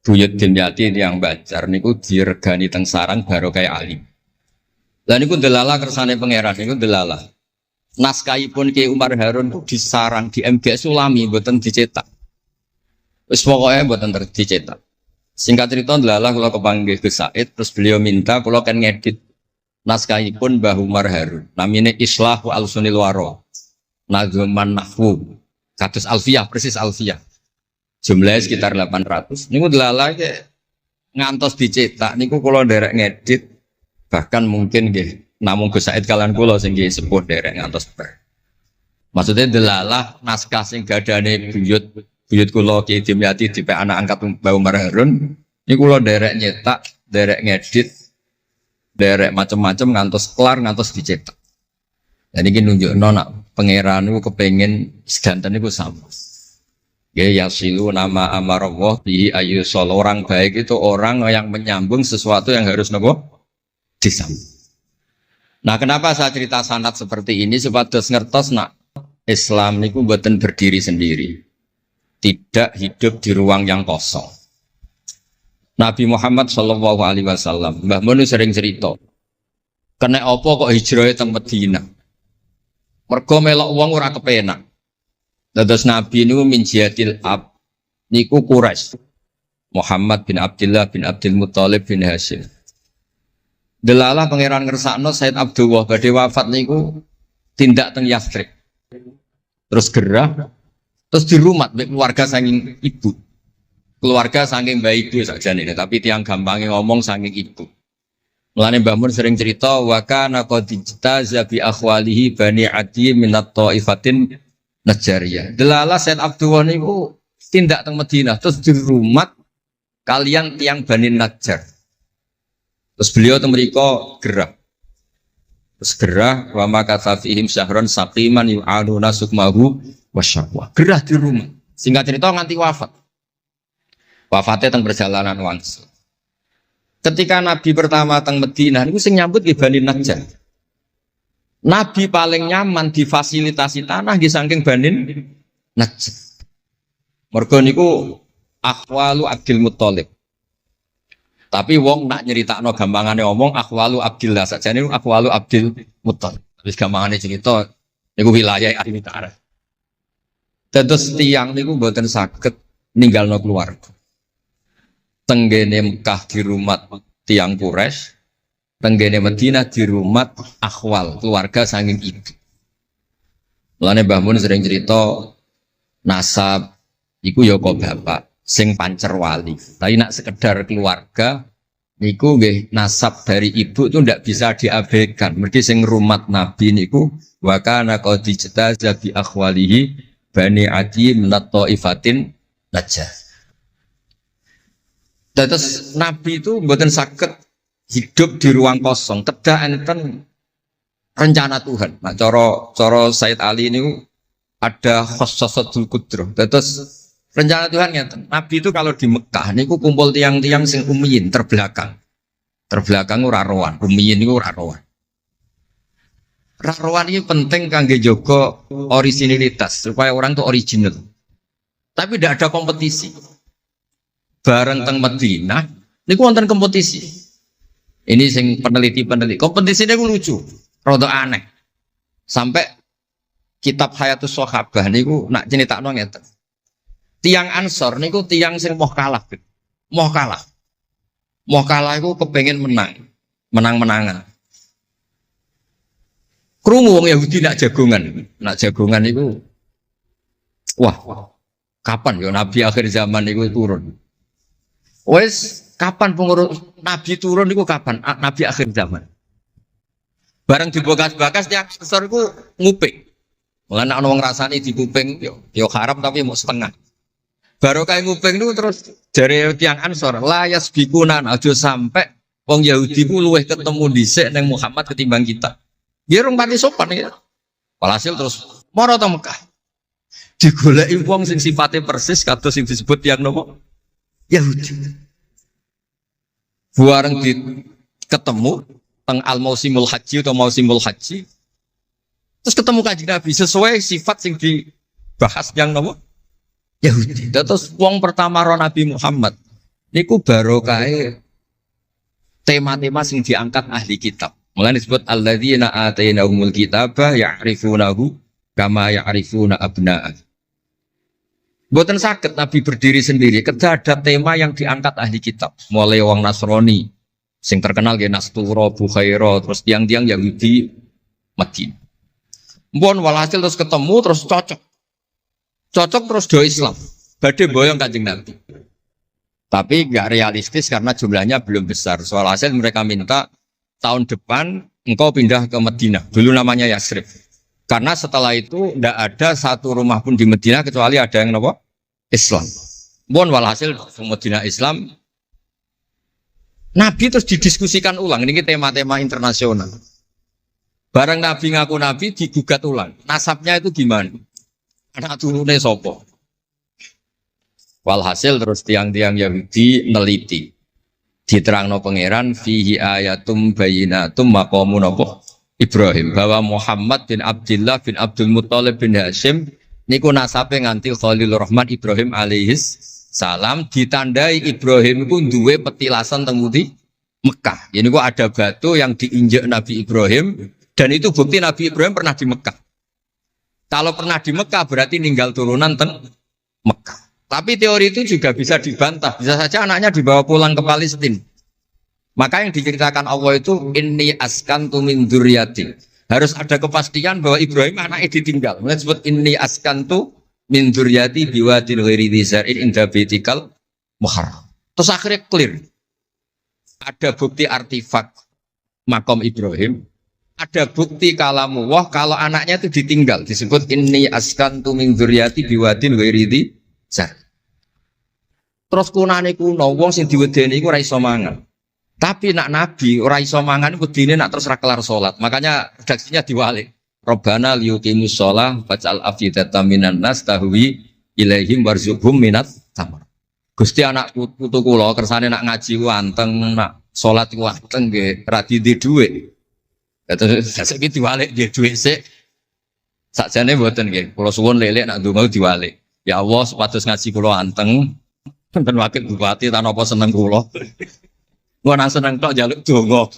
buyut Dimyati yang Banjar niku diregani teng sarang baru kayak alim. Lah niku delala kersane pangeran niku delala. Naskahipun Ki Umar Harun itu disarang di MGS Sulami mboten dicetak. Wis pokoke mboten dicetak. Singkat cerita delala kula kepanggih Gus Said terus beliau minta kula kan ngedit naskahipun Mbah Umar Harun. Namine Islahu Al-Sunil Waro. Nazman Nahwu. Kados Alfiyah, persis Alfiyah. Jumlahnya sekitar 800. Niku delala ngantos dicetak niku kula nderek ngedit bahkan mungkin nggih namung Gus Said kalian kula sing nggih sepuh nderek ngantos ber. Maksudnya delalah naskah sing gadane buyut kula Ki Dimyati dipek anak angkat Mbah Umar Harun niku kula nderek nyetak, nderek ngedit, nderek macam-macam ngantos kelar ngantos dicetak. Dan ini nunjukno nak pangeran niku kepengin sedanten niku sama. Ya yasilu nama amarallah bihi ayyusol. Orang baik itu orang yang menyambung sesuatu yang harus nopo disambung. Nah, kenapa saya cerita sanad seperti ini supados ngertos nak Islam niku mboten berdiri sendiri. Tidak hidup di ruang yang kosong. Nabi Muhammad sallallahu alaihi wasallam, Mbah Mun sering cerita. Kena apa kok hijrah teng Madinah? Mergo melok wong ora kepenak. Dados Nabi niku min jihadil ab niku Quraisy. Muhammad bin Abdullah bin Abdul Muthalib bin Hashim. Delalah pangeran ngersakno Said Abdullah badhe wafat niku tindak teng Yathrib. Terus gerah terus dirumat mbek keluarga saking ibu. Keluarga saking mbak ibu sakjane tapi tiang gampangnya ngomong saking ibu. Mulane Mbah Mun sering cerita wa kana qad ijtaza bi akhwalihi bani Adi minat taifatin Najariyah. Delalah Said Abdullah niku tindak teng Madinah terus dirumat kalian tiang Bani Najjar. Terus beliau teng mriko gerah. Terus gerah wa ma katafihim syahron saqiman yu'aluna sukmahu wasyaqwa. Gerah di rumah. Singkat cerita nganti wafat. Wafatnya teng perjalanan wangsul. Ketika Nabi pertama teng Madinah niku sing nyambut nggih Bani Najjar. Nabi paling nyaman difasilitasi tanah nggih saking Bani Najjar. Mergo niku akhwalu Abdul Muthalib. Tapi wong nak nyeritakno gampangane omong akhwalu Abdillah sakjane niku akhwalu Abdul Muthalib. Wis gampangane cerita niku wilayah ahli ta'arif. Dados tiyang niku mboten saged ninggalno keluarga. Tenggene Mekah di rumah tiang Quraisy, tenggene Madinah di rumah akhwal keluarga saking ibu. Mulane Mbah Mun sering cerita nasab iku ya kok bapak sing pancer wali. Tapi nak sekedar keluarga niku nggih nasab dari ibu itu ndak bisa diabaikan. Mergi sing rumat Nabi niku wa kana qad ijtaza bi akhwalihi bani Adi minat taifatin Najjar. Terus Nabi itu mboten saged hidup di ruang kosong. Kedah enten rencana Tuhan. Nah, cara Said Ali ini ada khossasatul qudrah. Terus rencana Tuhan ngeten. Nabi itu kalau di Mekah niku kumpul tiang-tiang sing ummiyin terbelakang. Terbelakang ora rowan, ummiyin niku ora rowan. Rarowan ini penting kangge jaga originalitas supaya orang itu original. Tapi tidak ada kompetisi. Bareng teng Madinah niku wonten kompetisi. Ini sing peneliti kompetisinya ku lucu, rada aneh. Sampai kitab Hayatus Sahabah niku nak nyeritakno ngeten. Tiang Ansor niku tiang sing moh kalah. Moh kalah. Moh kalah iku kepengin menang-menangan. Krungu wong Yahudi nak jagongan niku wah, kapan ya Nabi akhir zaman niku turun? Wes kapan pengurus Nabi turun niku kapan? Nabi akhir zaman. Bareng dibakas-bakas tiang Ansor iku nguping. Mulane ana wong rasane dikuping yo haram tapi mau setengah. Baru kayak nguping niku terus jare tiang Ansor la yasbikunan aja sampai wong Yahudi ku luweh ketemu dhisik ning Muhammad ketimbang kita. Nggih rung pati sopan ya. Walhasil terus mara teng Mekah. Digoleki wong sing sifate persis kados sing disebut tiang nopo? Yahudi. Bareng ketemu teng al-mausimul haji atau mausimul haji. Terus ketemu Kanjeng Nabi sesuai sifat sing bahas yang nopo Yahudi. Terus wong pertama ro Nabi Muhammad niku barokahe tema-tema sing diangkat ahli kitab. Mulane disebut alladzina atainahumul kitaba ya'rifunahu kama ya'rifuna abna'ah. Mboten saged Nabi berdiri sendiri, kedah ada tema yang diangkat ahli kitab. Mulai wong Nasrani sing terkenal nggih Nastura, Bukhaira, terus tiang-tiang Yahudi Madinah. Mbon walhasil terus ketemu terus cocok. Cocok terus do Islam. Badhe boyong Kanjeng Nabi. Tapi nggak realistis karena jumlahnya belum besar. Soal hasil mereka minta tahun depan engkau pindah ke Madinah. Dulu namanya Yasrib. Karena setelah itu tidak ada satu rumah pun di Madinah kecuali ada yang apa? Islam. Bon walhasil Madinah Islam. Nabi terus didiskusikan ulang. Ini tema-tema internasional. Barang Nabi ngaku Nabi digugat ulang. Nasabnya itu gimana? Anak turunnya sopo. Walhasil terus tiang-tiang Yahudi neliti. Diterangno pangeran fihi ayatum bayinatum maqamun apa? Ibrahim, bahwa Muhammad bin Abdullah bin Abdul Muttalib bin Hashim niku nasabe nganti Khalilur Rahman Ibrahim alaihis salam, ditandai Ibrahim iku duwe petilasan teng pundi Mekah. Ya niku ada batu yang diinjak Nabi Ibrahim dan itu bukti Nabi Ibrahim pernah di Mekah. Kalau pernah di Mekah berarti ninggal turunan teng Mekah. Tapi teori itu juga bisa dibantah. Bisa saja anaknya dibawa pulang ke Palestina. Maka yang diceritakan Allah itu inni askantu min dzurriyyati. Harus ada kepastian bahwa Ibrahim anaknya ditinggal. Mulai disebut inni askantu min dzurriyyati biwadin ghairi dzar'in inda baitikal muharram. Terus akhirnya clear. Ada bukti artefak makam Ibrahim. Ada bukti kalamullah kalau anaknya itu ditinggal. Disebut inni askantu min dzurriyyati biwadin ghairi dzar'. Terus kunane kuno wong sing diwedeni iku ora iso mangan. Tapi nak Nabi ora iso mangan wedine nak terus ra kelar salat. Makanya redaksinya diwalik. Rabbana liyuqimus shalah faj'al afidatan minan nas tahwi ilaihim warzuqhum minat tamar. Gusti anak putu kula kersane nak ngaji ku anteng, nak salat ku anteng nggih ra di dhuwit. Terus saiki diwalik nggih dhuwit sik. Sakjane mboten nggih. Kula suwun lelek nak ndonga diwalik. Ya Allah supados ngaji kula anteng. Enten wakil bupati tan apa seneng kula. Gua nang seneng tok njaluk donga.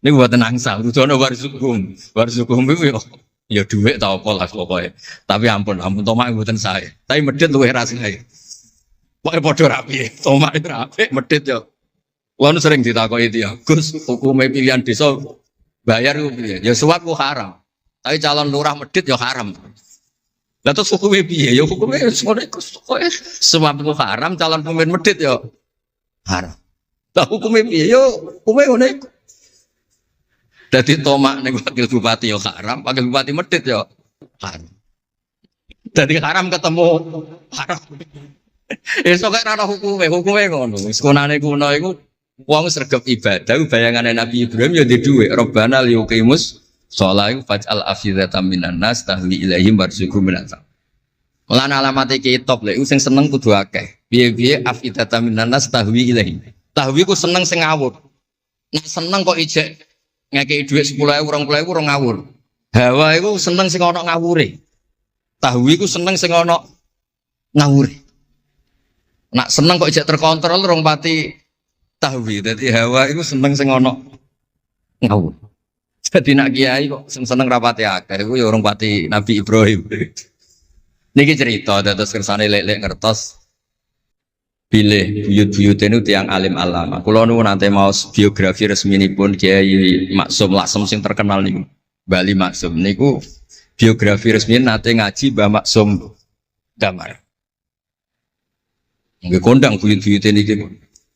Niku mboten angsal, dudono warzuqhum. Warzuqhum iku ya dhuwit ta apa lah pokoke. Tapi ampun tomak mboten sae. Tapi medhit luwih rasane. Pokoke padha rapi. Tomak itu rapi, medhit yo. Wong sering ditakoki itu ya, Gus, hukume pilihan desa bayar ku piye? Ya suap ku haram. Tapi calon lurah medhit ya haram. Lah terus hukume piye? Ya hukume ngono iku. Suap ku haram, calon pemimpin medhit ya haram. Lah hukume piye yo hukume ngene iku. Dadi tomak ning wakil bupati yo haram, wakil bupati medhit yo haram. Dadi haram ketemu haram. Esuk kok ora hukume ngono. Wis konane kuno iku wong sregep ibadah bayangane Nabi Ibrahim yo di dhuwit. Rabbana liyuqimus shalah faj'al afidatan minan nas tahwi ilaihim warzuqhum minat. Lan alamate kitab lek sing seneng kudu akeh. Piye-piye afidatan minan nas tahwi ilaihim. Tahwi ku seneng sing ngawur. Nek seneng kok ijek ngekeki dhuwit 10.000 20.000 ora ngawur. Hawa iku seneng sing ana ngawure. Tahwi ku seneng sing ana ngawure. Nak seneng kok ijek terkontrol rong pati tahwi. Dadi hawa iku seneng sing ana ngawur. Jadi nak kiai kok seneng rapati akeh iku ya rong pati Nabi Ibrahim. Niki cerita terus kersane lek-lek ngertos pilih buyut-buyut itu tiang alim alama. Kulo nu nanti mau biografi resmi ini pun Kiai Maksum Laksem sing terkenal nih Bali Maksum. Niku biografi resmi nanti ngaji Mbah Maksum Damar. Nggih kondang buyut-buyut ini gitu.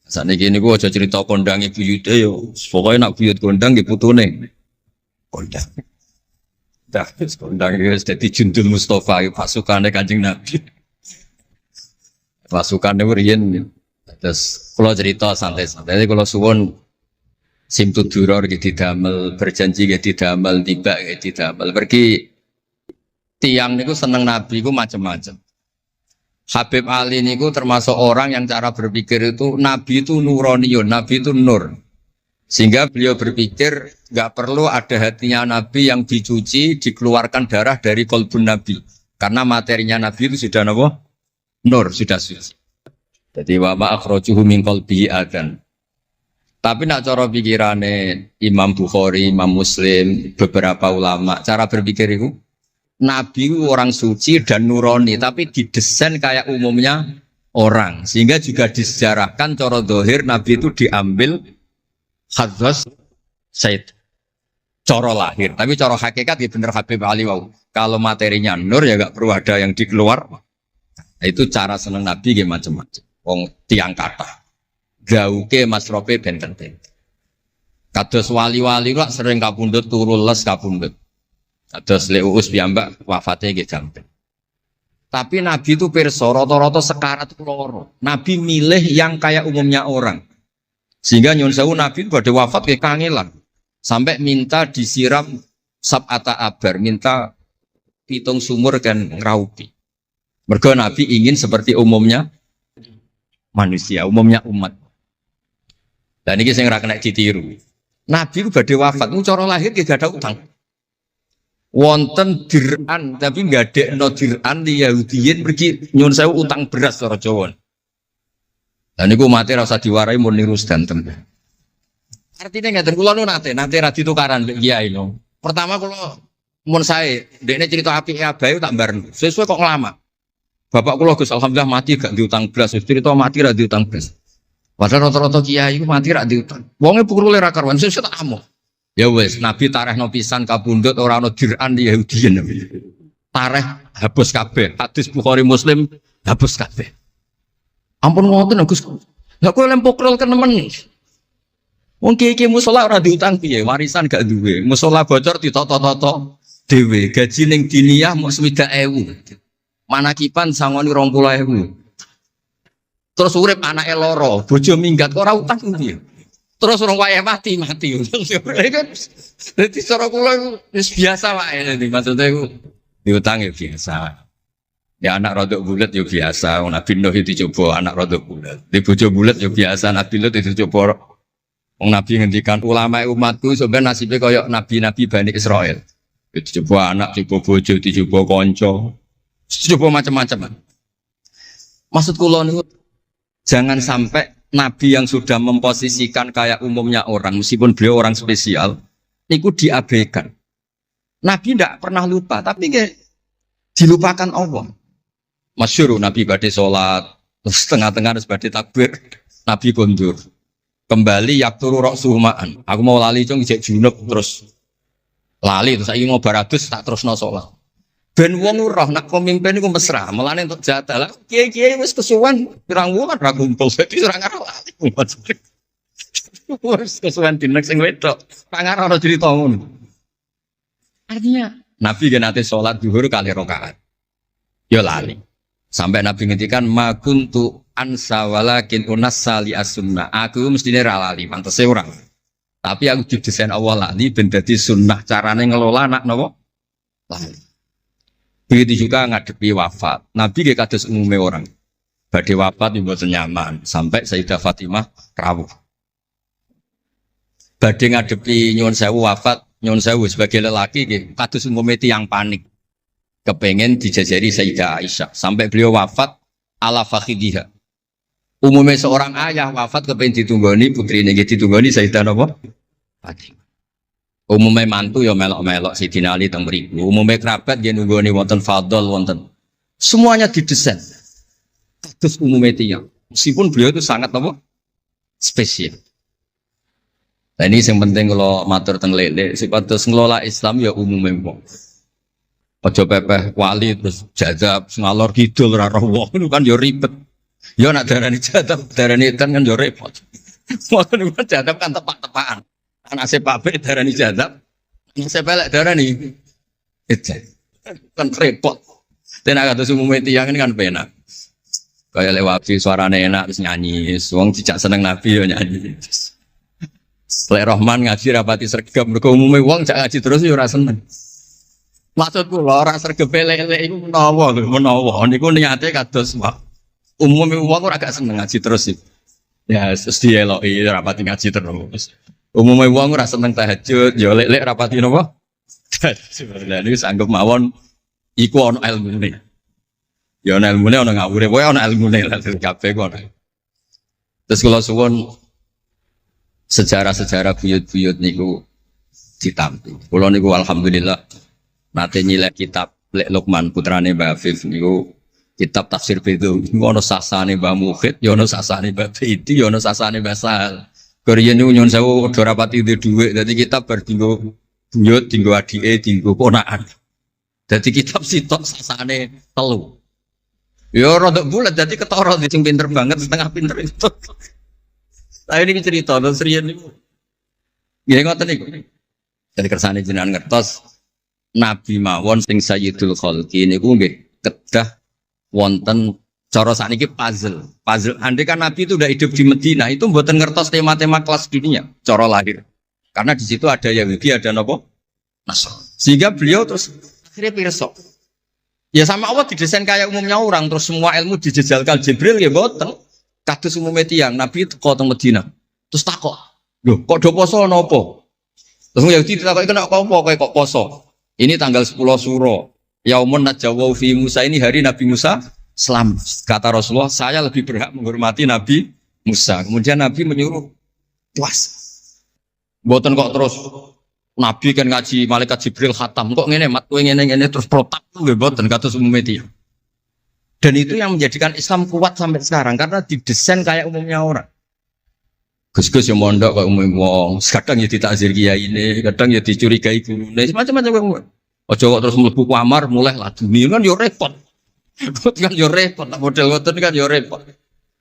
Saat ini niku aja cerita kondangi buyutnya yo. Pokoknya nak buyut kondang gitu putune kondang. Dah kondang itu jadi Jundul Mustafa pasukannya Kanjeng Nabi. Pasukan itu riyen terus kalau cerita santai-santai kalau suwon simtud duror gitu didamel berjanji gitu didamel tiba gitu didamel pergi tiang niku seneng Nabi ku macam-macam. Habib Ali niku termasuk orang yang cara berpikir itu Nabi itu nuraniun, Nabi itu nur. Sehingga beliau berpikir nggak perlu ada hatinya Nabi yang dicuci dikeluarkan darah dari kolbun Nabi. Karena materinya Nabi itu sudah apa? Nur, sudah suci. Jadi wa ma akhrajuhu min qalbihi adan. Tapi nak cara pikirane Imam Bukhari, Imam Muslim, beberapa ulama, cara berpikir itu Nabi itu orang suci dan nurani, tapi didesain kayak umumnya orang. Sehingga juga disejarahkan cara zahir Nabi itu diambil hadzas Said. Cara lahir, tapi cara hakikat ya bener Habib Ali wau. Kalau materinya nur ya gak perlu ada yang dikeluar. Itu cara seneng Nabi ya macam-macam. Wong tiang kata, gauke masrope benten. Kados wali-wali lah sering kapundhut turu les kapundhut. Kados Leuus piyambak wafatnya nggih jampen. Tapi Nabi itu pirsa rata-rata sekarat loro. Nabi milih yang kayak umumnya orang. Sehingga nyun sewu Nabi pada wafat kayak kangelan. Sampai minta disiram sab'ata abar, minta pitung sumur dan ngeraupi. Mergo Nabi ingin seperti umumnya manusia, umumnya umat. Dan ini saya kena ditiru. Nabi itu badhe wafat, cara lahir gak ada utang. Wonten dir'an, tapi nggak ada no dir'an di Yahudiyin pergi nyun sewu utang beras cara Jawa. Dan niku mati rasa diwarai mun niru sedanten. Artinya nggak terkulo nate radi tukaran mbek kiai no. Pertama kalau mun saya, dekne cerita api abae tak bareng. Sesuai kok ngelama. Bapak kula Gus alhamdulillah mati gak diutang blas. Cerita mati ra diutang blas. Padahal rata-rata kiai iku mati ra diutang. Wonge pukule ra karuan sesuk tak amo. Ya wis, Nabi tarehno pisan kapundhut ora ana dir'an di Yahudiyin. Tareh hapus kabeh. Hadis Bukhari Muslim hapus kabeh. Ampun ngoten Gus. Lah kowe lempok rol kenemen. Wong kiai musala ora diutang piye, warisan gak duwe. Musala bocor ditata-tata dhewe, gaji ning diniyah mok 60.000. Manakipan sangoni 20.000. Terus urip anake loro, bojo minggat kok ora utang piye. Terus orang wae mati. Dadi cara kula wis biasa wae. Maksudnya iku diutang ya biasa. Ya anak rodok bulat ya biasa. Nabi Nuh itu coba anak rodok bulat. Di bojo bulat ya biasa. Nabi Lut itu coba. Wong Nabi ngendikan ulama umatku sebenarnya nasibnya kayak nabi-nabi Bani Israel. Itu coba anak, coba bojo, coba konco, coba macam-macam. Maksud kula niku jangan sampai nabi yang sudah memposisikan kayak umumnya orang, meskipun beliau orang spesial, niku diabaikan. Nabi tidak pernah lupa, tapi kayak dilupakan Allah. Masyhur Nabi badhe salat, terus tengah-tengah harus badhe takbir, Nabi kondur. Kembali yakturu roksuh ma'an. Aku mau lali cung ijek junub terus lali terus saiki mau baradus tak terusno salat. Ben wong roh nak pemimpin iku mesra, melane untuk jatah. Lah kiai-kiai wis kesuwen pirang wulan ra kumpul dadi ora ngarep lali. Wis kesuwen dinek sing wedok. Tak ngarep ora crita ngono. Artinya Nabi gen nate salat zuhur kali rakaat. Ya lali. Sampai Nabi ngendikan ma kuntu ansa walakin unassali as-sunnah. Aku mestine ra lali, pantese ora. Tapi aku didesain Allah lali ben dadi sunnah carane ngelola anak napa? Lali. Begitu juga ngadepi wafat. Nabi kayak kados umumnya orang. Badhe wafat yang mboten nyaman sampai Sayyidah Fatimah rawuh. Badhe ngadepi nyuwun sewu wafat, nyuwun sewu sebagai lelaki nggih kados umumnya tiyang panik. Kepengen dijajari Sayyidah Aisyah sampai beliau wafat ala fakhidiha. Umumnya seorang ayah wafat kepengen ditunggoni putrine nggih ditunggoni Sayyidah napa? Fatimah. Umumnya mantu ya melok-melok Sidina Ali teng mriku. Umumnya kerabat nggih nunggoni wonten fadl wonten. Semuanya didesain. Kados umumnya tiyang. Meskipun beliau itu sangat apa? Spesial. Nah ini yang penting kalau matur teng lele sipatos ngelola Islam ya umumnya wong. Aja pepeh wali terus jadab ngalor kidul ora roh wong kan ya ribet. Ya nak darani jadab darani kan ya repot. Wong kan jadab kan tepak-tepakan. Anak sepabek darani jadab, anak sepelek darani ejek. Kan repot. Tenak kados umumnya tiyang ini kan penak. Kayak lewat suarane enak terus nyanyi. Wong cicak seneng Nabi ya nyanyi. Lek Rahman ngaji rapati sregep mergo umume wong cak ngaji terus ya ora seneng. Maksudku lho ora sregep lek-lek iku menawa lho, menawa niku niate kados umume wong ora gak seneng ngaji terus iki. Ya terus dieloki rapati ngaji terus. Umume wong ora seneng tahajud, ya lek-lek rapati napa? Tahajud. Lah niku anggap mawon Iku ana ilmune. Ya ana ilmune ana ngawure, wae ana ilmune lah kabeh kok. Terus kula suwun sejarah-sejarah buyut-buyut niku ditampi. Kula niku alhamdulillah nate nyilek kitab Lek Lukman putrane Mbah Afif niku kitab tafsir itu ana sasane Mbah Mukhid, ya ana sasane Mbah Baiti, ya ana sasane Mbah Sahal. Korean niku nyuwun sewu ora rapati dhuwit, dadi kitab bar dinggo buyut, dinggo adike, dinggo ponakan. Dadi kitab sitok sasane 3. Ya rada bulat dadi ketara sing pinter banget setengah pinter itu. Saya ini cerita terus riyen niku. Nggih ngoten niku. Jadi kersane jenengan ngertos Nabi mawon sing Sayyidul Khalqi niku nggih kedah wonten cara sakniki puzzle. Puzzle andai kan Nabi itu udah hidup di Madinah itu mboten ngertos tema-tema kelas dunia cara lahir. Karena di situ ada Yahudi, ada napa? Nasrani. Sehingga beliau terus akhirnya pirsa. Ya sama Allah didesain kayak umumnya orang, terus semua ilmu dijejalkan Jibril ya boten. Kados umumnya tiang, Nabi teko teng Madinah. Terus takok, "Lho, kok do poso napa?" Terus Yahudi ditakoki kena apa kayak kok poso. Ini tanggal 10 Suro. Yaumun najawau fi Musa, ini hari Nabi Musa selamat. Kata Rasulullah, saya lebih berhak menghormati Nabi Musa. Kemudian Nabi menyuruh puas. Boten kok terus Nabi kan ngaji malaikat Jibril khatam kok ngene mat kowe ngene terus protap nggih mboten kados umumnya dia. Dan itu yang menjadikan Islam kuat sampai sekarang karena didesain kayak umumnya orang. Gus-gus yang mondok kok umum wong, kadang ya ditakzir kiai ini, kadang ya dicurigai gurune, macam-macam wong. Aja kok terus mlebu kamar mulai laduni kan yo repot. Kan yo repot, model ngoten kan yo repot.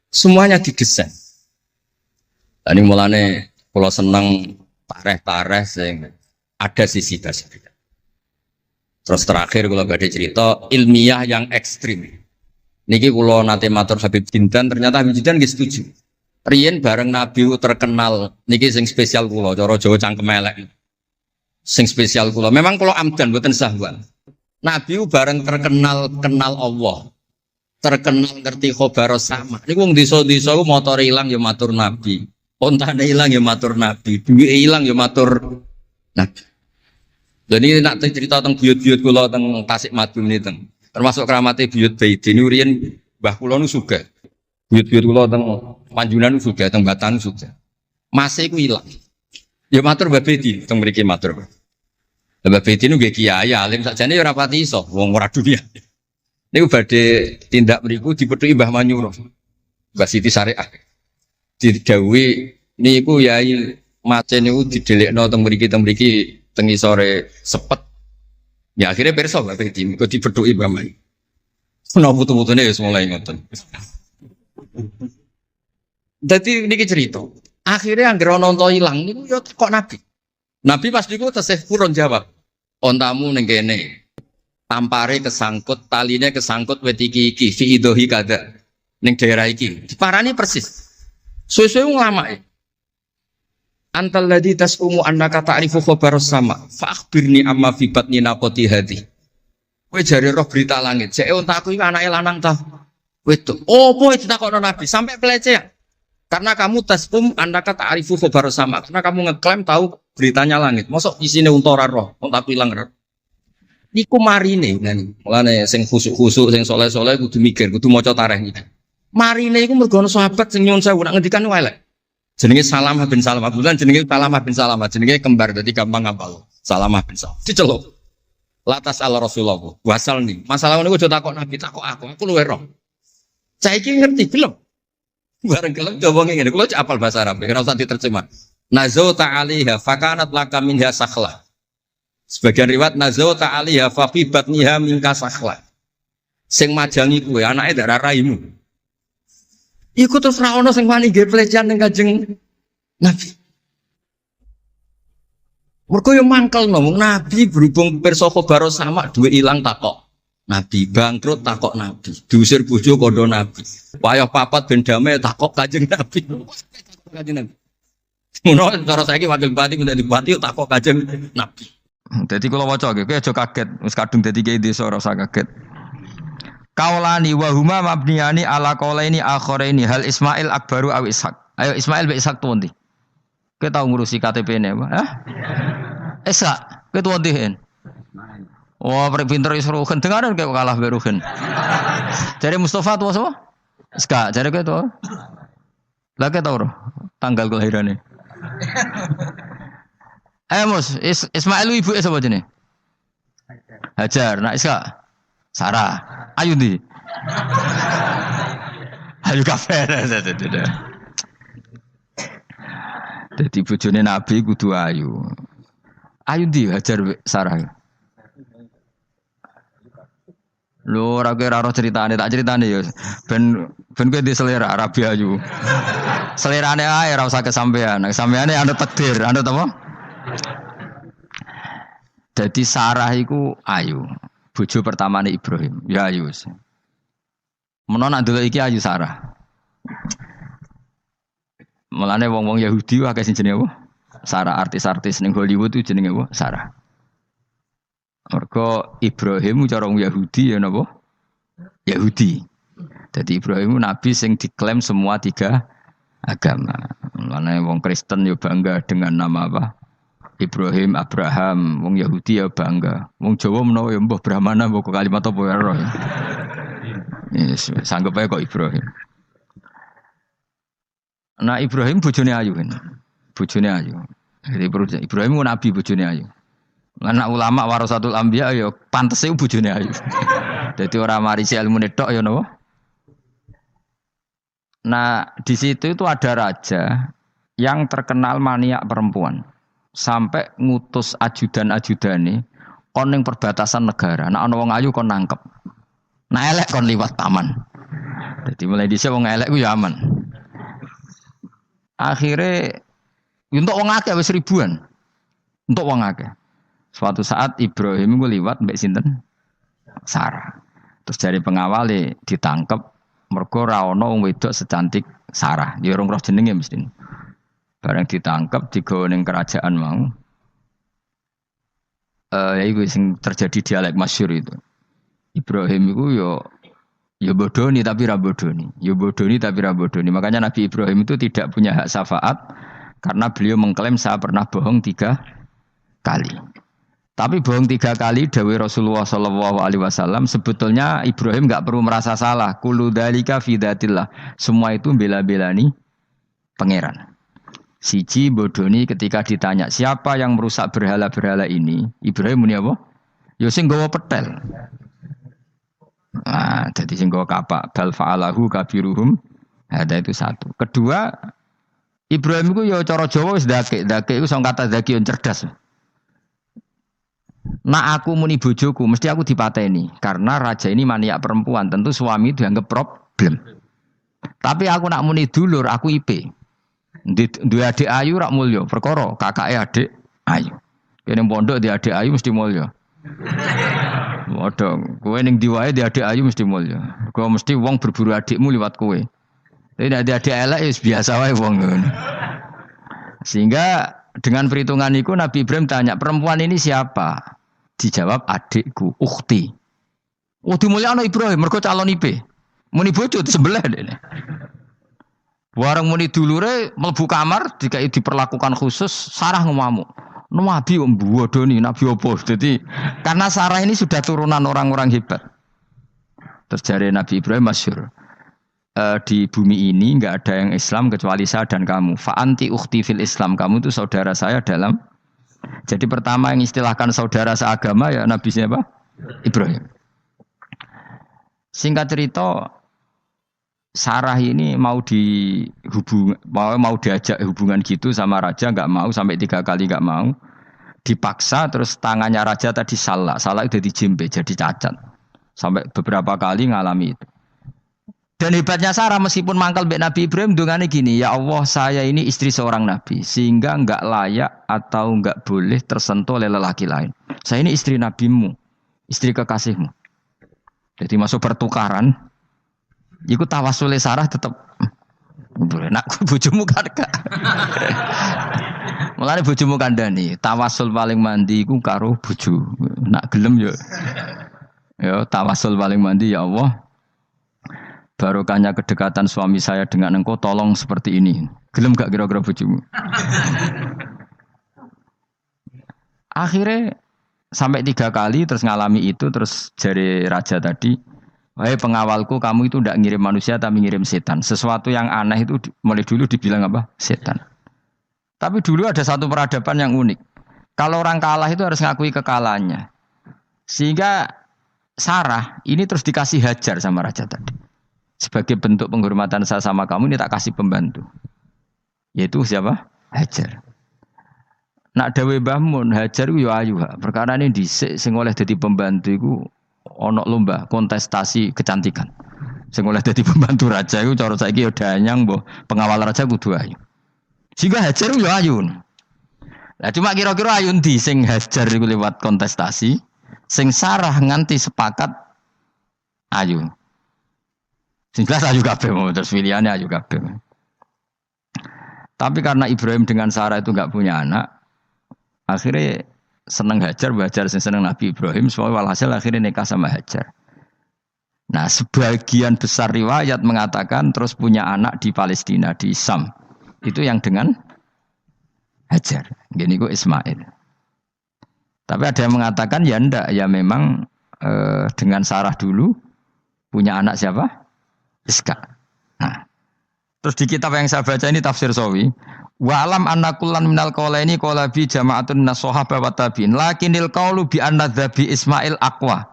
Semuanya didesain. Ini mulane kula seneng tareh-tareh sing ada sisi tasbih. Terus terakhir kalau badhe cerita ilmiah yang ekstrim. Niki kula nate matur Habib Jindan, ternyata Habib Jindan nggih setuju. Riyen bareng Nabi terkenal niki sing spesial kula, cara Jawa cangkem elek. Sing spesial kula. Memang kula amdan mboten sahwan. Nabi bareng terkenal kenal Allah. Terkenal ngerti khobar sama. Niku wong desa-desa ku motor ilang ya matur Nabi. Ontane ilang ya matur Nabi. Duwe ilang ya matur Nabi. Jadi nak cerita tentang buyut-buyut kula tentang Tasik Madu niten. Termasuk keramate buyut Baiti ini riyen mbah kula nu sugih. Buyut-buyut kula tentang Panjunan sugih, tentang Batan sugih. Masih ku ilang. Ya matur Mbah Baiti teng mriki matur. Mbah Baiti nu nggih kiai alim sakjane ya ora pati iso wong ora dunia. Niku badhe tindak mriku dipethuki Mbah Manyuro. Mbah Siti Syariah. Didhawuhi niku yai macen niku didelekno teng mriki tengi sore sepet. Ya akhirnya perso Mbak Baiti, kok dibedhuki Mbah Mai. Ana putu-putune wis mulai ngoten. Dadi niki cerita. Akhirnya anggere ana unta ilang niku ya kok Nabi. Nabi pas niku tesih purun jawab. Ontamu ning kene. Tampare kesangkut, taline kesangkut wit iki fi idhi kada. Ning daerah iki. Diparani persis. Suwe-suwe nglamake. Antal ladzi tasumu annaka ta'rifu khabaras sama fa akhbirni amma fi batni naqati hadi. Kowe jare roh berita langit. Jek untaku iki anake lanang ta? Wedok. Opo ditakokno Nabi sampai pelecehan. Karena kamu tasum annaka ta'rifu khabaras sama. Karena kamu ngeklaim tahu beritanya langit. Mosok isine unta ora roh, untaku ilang roh. Niku marine ngene. Mulane sing khusuk-khusuk sing saleh-saleh kudu mikir, kudu maca tareh iki. Marine iku mergo ana sahabat sing nyuwun sewu nak ngendikan elek. Jenenge Salamah bin Salamah. Kebetulan jenenge Salamah bin Salamah. Jenenge kembar dadi gampang ngapal. Salamah bin Salamah. Diceluk. Latas ala Rasulullah. Wasal nih. Masalah niku aja takok Nabi, takok aku. Aku luwe roh. Saiki ngerti belum? Bareng gelem coba ngene. Kulo apal bahasa Arab, ora usah diterjemah. Nazau ta'aliha fakanat laka minha sakhla. Sebagian riwayat nazau ta'aliha fa fi batniha minka sakhla. Sing majangi kuwe anake ndak raimu. Iku terus ra ono sing wani nggih pelecehan ning Kanjeng Nabi. Mergo yo mangkel no, Nabi berhubung pirsa khabar sama duwe ilang takok. Nabi bangkrut takok Nabi, diusir bojo kondo Nabi. Wayah papat ben damai takok Kanjeng Nabi. Kanjeng Nabi. Ngono cara saiki wakil bupati minta dibupati takok Kanjeng Nabi. Dadi kula waca nggih, kowe aja kaget, wis kadung dadi kiai desa ora usah kaget. Kaulani wa huma mabniyani ala qaulaini akharaini hal Ismail akbaru aw Ishaq. Ayo Ismail be Ishaq tuh ndi? Kowe tau ngurusi KTP-ne apa? Hah? Ishaq, kowe tuh ndi hen? Wah, pinter is Ruhin dengaran kayak kalah be Ruhin. Jare Mustafa tuwa sapa? Ska, jare kowe tuwa. Lah ke tau tanggal kelahirane. Mus, Ismail ibu sapa jenenge? Hajar. Nak Iska? Sarah. Ayu ndi? Ayu kafe. Dadi bojone Nabi kudu ayu. Ayu ndi Hajar Sarah? Lho ora kira ora ceritane, tak ceritane ya. Ben kowe di selera Arabi ayu. Selerane ae ora usah kesampean. Kesampeane anu takdir, anu apa? Jadi Sarah iku ayu. Bojo pertamane Ibrahim, ya ayu. Menawa nak delok iki ayu Sarah. Mulane wong-wong Yahudi akeh sing jenenge apa? Sarah, artis-artis ning Hollywood itu jenenge apa? Sarah. Mergo Ibrahim cara wong Yahudi ya napa? Yahudi. Jadi Ibrahim nabi sing diklaim semua 3 agama. Mulane wong Kristen ya bangga dengan nama apa? Ibrahim, Abraham, wong Yahudi ya bangga. Wong Jawa menawa ya mbah Brahmana mbah kalimat apa ya ora. Yes, sanggup ae kok Ibrahim. Nah Ibrahim bojone ayu kan. Bojone ayu. Jadi Ibrahim ku nabi bojone ayu. Anak ulama warasatul anbiya ya pantese bojone ayu. Dadi ora marisi ilmu tok ya napa? Nah, di situ itu ada raja yang terkenal maniak perempuan. Sampai ngutus ajudan-ajudane kon ning perbatasan negara. Nek ana wong ayu kon nangkep. Nek elek kon liwat taman. Dadi mulai dhisik wong elek ku ya aman. Akhire untuk wong akeh wis ribuan. Untuk wong akeh. Suatu saat Ibrahim ku liwat mbek sinten? Sarah. Terus dari pengawale ditangkep mergo ora ana wong wedok secantik Sarah. Ya ora roh jenenge mesti. Barang ditangkep digawa ning kerajaan mau. Ya iku sing terjadi dialek masyhur itu. Ibrahim iku ya bodoni tapi ra bodoni. Ya bodoni tapi ra bodoni. Makanya Nabi Ibrahim itu tidak punya hak syafaat karena beliau mengklaim saya pernah bohong 3 kali. Tapi bohong 3 kali dawuh Rasulullah sallallahu alaihi wasallam sebetulnya Ibrahim enggak perlu merasa salah. Kullu dzalika fi dzatillah. Semua itu bela-belani pangeran. Siji bodoni ketika ditanya siapa yang merusak berhala-berhala ini? Ibrahim muni apa? Ya sing nggawa petel. Nah, jadi sing nggawa kapak bal fa'alahu kabiruhum. Ada itu satu. Kedua, Ibrahim itu ya cara Jawa wis dake. Dake itu sing kata zakiun cerdas. Nah aku muni bojoku mesti aku dipateni karena raja ini maniak perempuan tentu suami dianggap problem. Tapi aku nak muni dulur aku IP. Duwe adik ayu rak mulya perkara kakake adik ayu. Kene pondok di adik ayu mesti mulya. Waduh, kowe ning ndi wae di adik ayu mesti mulya. Kowe mesti wong berburu adikmu liwat kowe. Tapi nek adik elek wis biasa wae wong ngono. Sehingga dengan perhitungan itu Nabi Ibrahim tanya perempuan ini siapa? Dijawab adikku, ukhti. Oh dimulyakno Ibrahim, mergo calon IP. Muni bojo sebelah dene. Warang muni dulure mlebu kamar dikai diperlakukan khusus, Sarah ngamuk. Nabi mbodoni, nabi opo. Jadi karena Sarah ini sudah turunan orang-orang hebat. Terus jare Nabi Ibrahim masyhur. Di bumi ini enggak ada yang Islam kecuali saya dan kamu. Fa anti ukhti fil Islam. Kamu itu saudara saya dalam. Jadi pertama yang istilahkan saudara seagama ya Nabi siapa? Ibrahim. Singkat cerita Sarah ini mau diajak hubungan gitu sama raja enggak mau sampai 3 kali enggak mau. Dipaksa terus tangannya raja tadi salah itu dijembe jadi cacat. Sampai beberapa kali ngalami itu. Dan hebatnya Sarah meskipun mangkal mbek Nabi Ibrahim dungane gini, ya Allah saya ini istri seorang nabi sehingga enggak layak atau enggak boleh tersentuh oleh lelaki lain. Saya ini istri nabimu, istri kekasihmu. Jadi masuk pertukaran, iku tawassul Sarah tetap boleh nak bojomu kan gak. Mulane bojomu kandhani, tawassul paling mandi iku karo bojo. Nak gelem yo. Ya tawassul paling mandi ya Allah. Barokahnya kedekatan suami saya dengan engkau tolong seperti ini. Gelem gak kira-kira bojomu? Akhirnya sampai 3 kali terus ngalami itu terus jari raja tadi, wahai pengawalku kamu itu tidak ngirim manusia tapi ngirim setan. Sesuatu yang aneh itu mulai dulu dibilang apa? Setan. Tapi dulu ada satu peradaban yang unik. Kalau orang kalah itu harus ngakui kekalahannya. Sehingga Sarah ini terus dikasih hajar sama raja tadi. Sebagai bentuk penghormatan saya sama kamu ini tak kasih pembantu. Yaitu siapa? Hajar. Nak dawe Mbah Mun, Hajar ku yo ayu ha. Perkara ini dhisik sing oleh dadi pembantu iku ana lomba kontestasi kecantikan. Sing oleh dadi pembantu raja iku cara saiki yo danyang mbah pengawal raja kudu ayu. Sehingga Hajar yo ayu. Lah cuma kira-kira ayu ndi sing Hajar iku lewat kontestasi, sing Sarah nganti sepakat ayu. Sing jelas ayu kabeh terus pilihane ayu kabeh. Tapi karena Ibrahim dengan Sarah itu enggak punya anak, akhirnya seneng Hajar, Hajar seneng Nabi Ibrahim, soalnya walhasil akhirnya nikah sama Hajar. Nah, sebagian besar riwayat mengatakan terus punya anak di Palestina, di Sam. Itu yang dengan Hajar. Gini ku Ismail. Tapi ada yang mengatakan ya enggak, ya memang dengan Sarah dulu punya anak siapa? Iska. Nah, terus di kitab yang saya baca ini tafsir Sawi. Wa alam anna kullan minal qawlaini qala bi jama'atun minas sahaba wa tabi'in lakinil qawlu bi anna dzabi Ismail aqwa.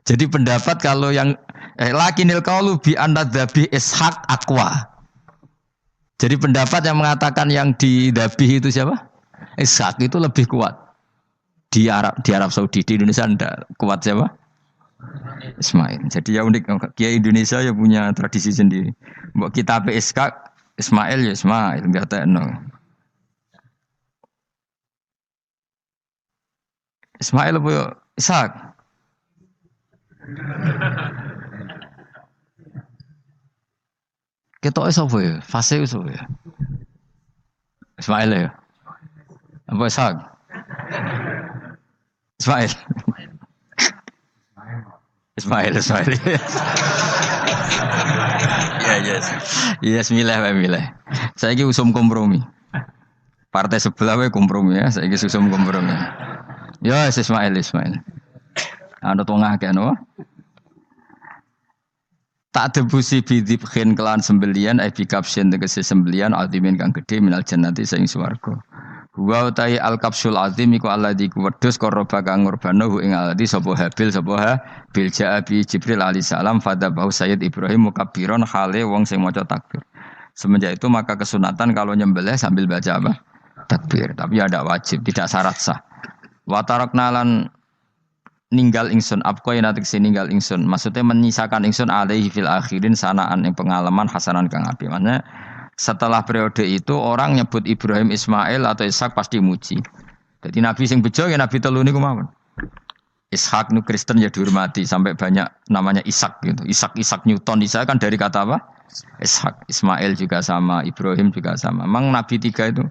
Jadi pendapat kalau yang lakinil qawlu bi anna dzabi Ishaq aqwa. Jadi pendapat yang mengatakan yang didabih itu siapa? Ishaq itu lebih kuat. Di Arab Saudi, di Indonesia enggak kuat siapa? Ismail. Jadi ya unik, Kiai Indonesia ya punya tradisi sendiri. Mbok kitab Ishaq Ismail ya Ismail, enggak tekno. Ismail apa ya? Ishak. Ketok sapa ya? Fase sapa ya? Ismail ya. Apa Ishak? Ismail. Ismail. Ya, yes. Yes, milih. Saya ini usum kompromi. Partai sebelah we kompromi ya. Saya ini usum kompromi. Ya, Ismail. Ada tengah kan, no? Tak debusi bidibkhin kelan sembelian, bikapsin tegesi sembelian, altimin kang gede minal jannati saing swarga. Wa utai al kapsul azim iku alladzi kuwedhus korba kang ngurbano ing alladzi sapa Habil jaa bi Jibril alaihi salam fadabahu Sayyid Ibrahim mukabbiron hale wong sing maca takbir. Semenjak itu maka kesunatan kalau nyembelih sambil baca apa? Takbir, tapi ada wajib, tidak syarat sah. Wa tarakna lan ninggal ingsun apko yen atik ninggal ingsun. Maksudnya menyisakan ingsun alaihi fil akhirin sanaan ing pengalaman hasanan kang apik. Maksudnya setelah periode itu orang nyebut Ibrahim Ismail atau Ishak pasti muji. Jadi Nabi sing bejo ya Nabi telu niku mawon. Ishak nu Kristen ya dihormati sampai banyak namanya Ishak gitu. Ishak Newton Ishak kan dari kata apa? Ishak. Ismail juga sama, Ibrahim juga sama. Memang Nabi 3 itu.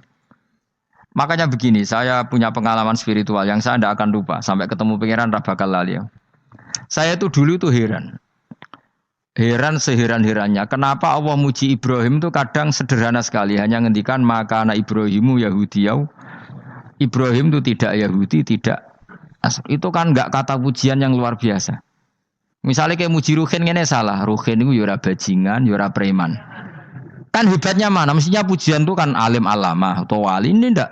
Makanya begini, saya punya pengalaman spiritual yang saya tidak akan lupa sampai ketemu pangeran ra bakal lali. Saya itu dulu tuh Heran seheran-herannya, kenapa Allah muji Ibrahim itu kadang sederhana sekali, hanya ngendikan maka anak Ibrahimu Yahudiyau. Ibrahim itu tidak Yahudi, tidak. Itu kan enggak kata pujian yang luar biasa. Misalnya kayak muji Ruhin ini salah, Ruhin itu yura bajingan, yura preman. Kan hebatnya mana? Mestinya pujian itu kan alim alamah atau wali, ini enggak.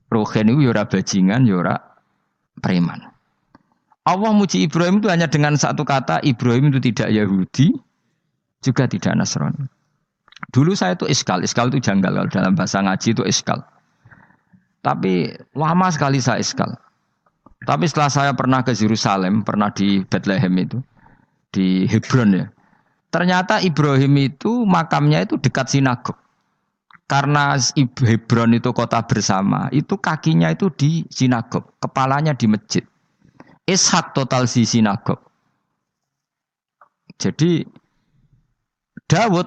Ruhin itu yura bajingan, yura preman. Allah muji Ibrahim itu hanya dengan satu kata, Ibrahim itu tidak Yahudi, juga tidak Nasrani. Dulu saya itu iskal itu janggal, dalam bahasa ngaji itu iskal. Tapi lama sekali saya iskal. Tapi setelah saya pernah ke Yerusalem, pernah di Bethlehem itu, di Hebron ya. Ternyata Ibrahim itu makamnya itu dekat sinagog. Karena Hebron itu kota bersama, itu kakinya itu di sinagog, kepalanya di masjid. Ishak total di sinagog. Jadi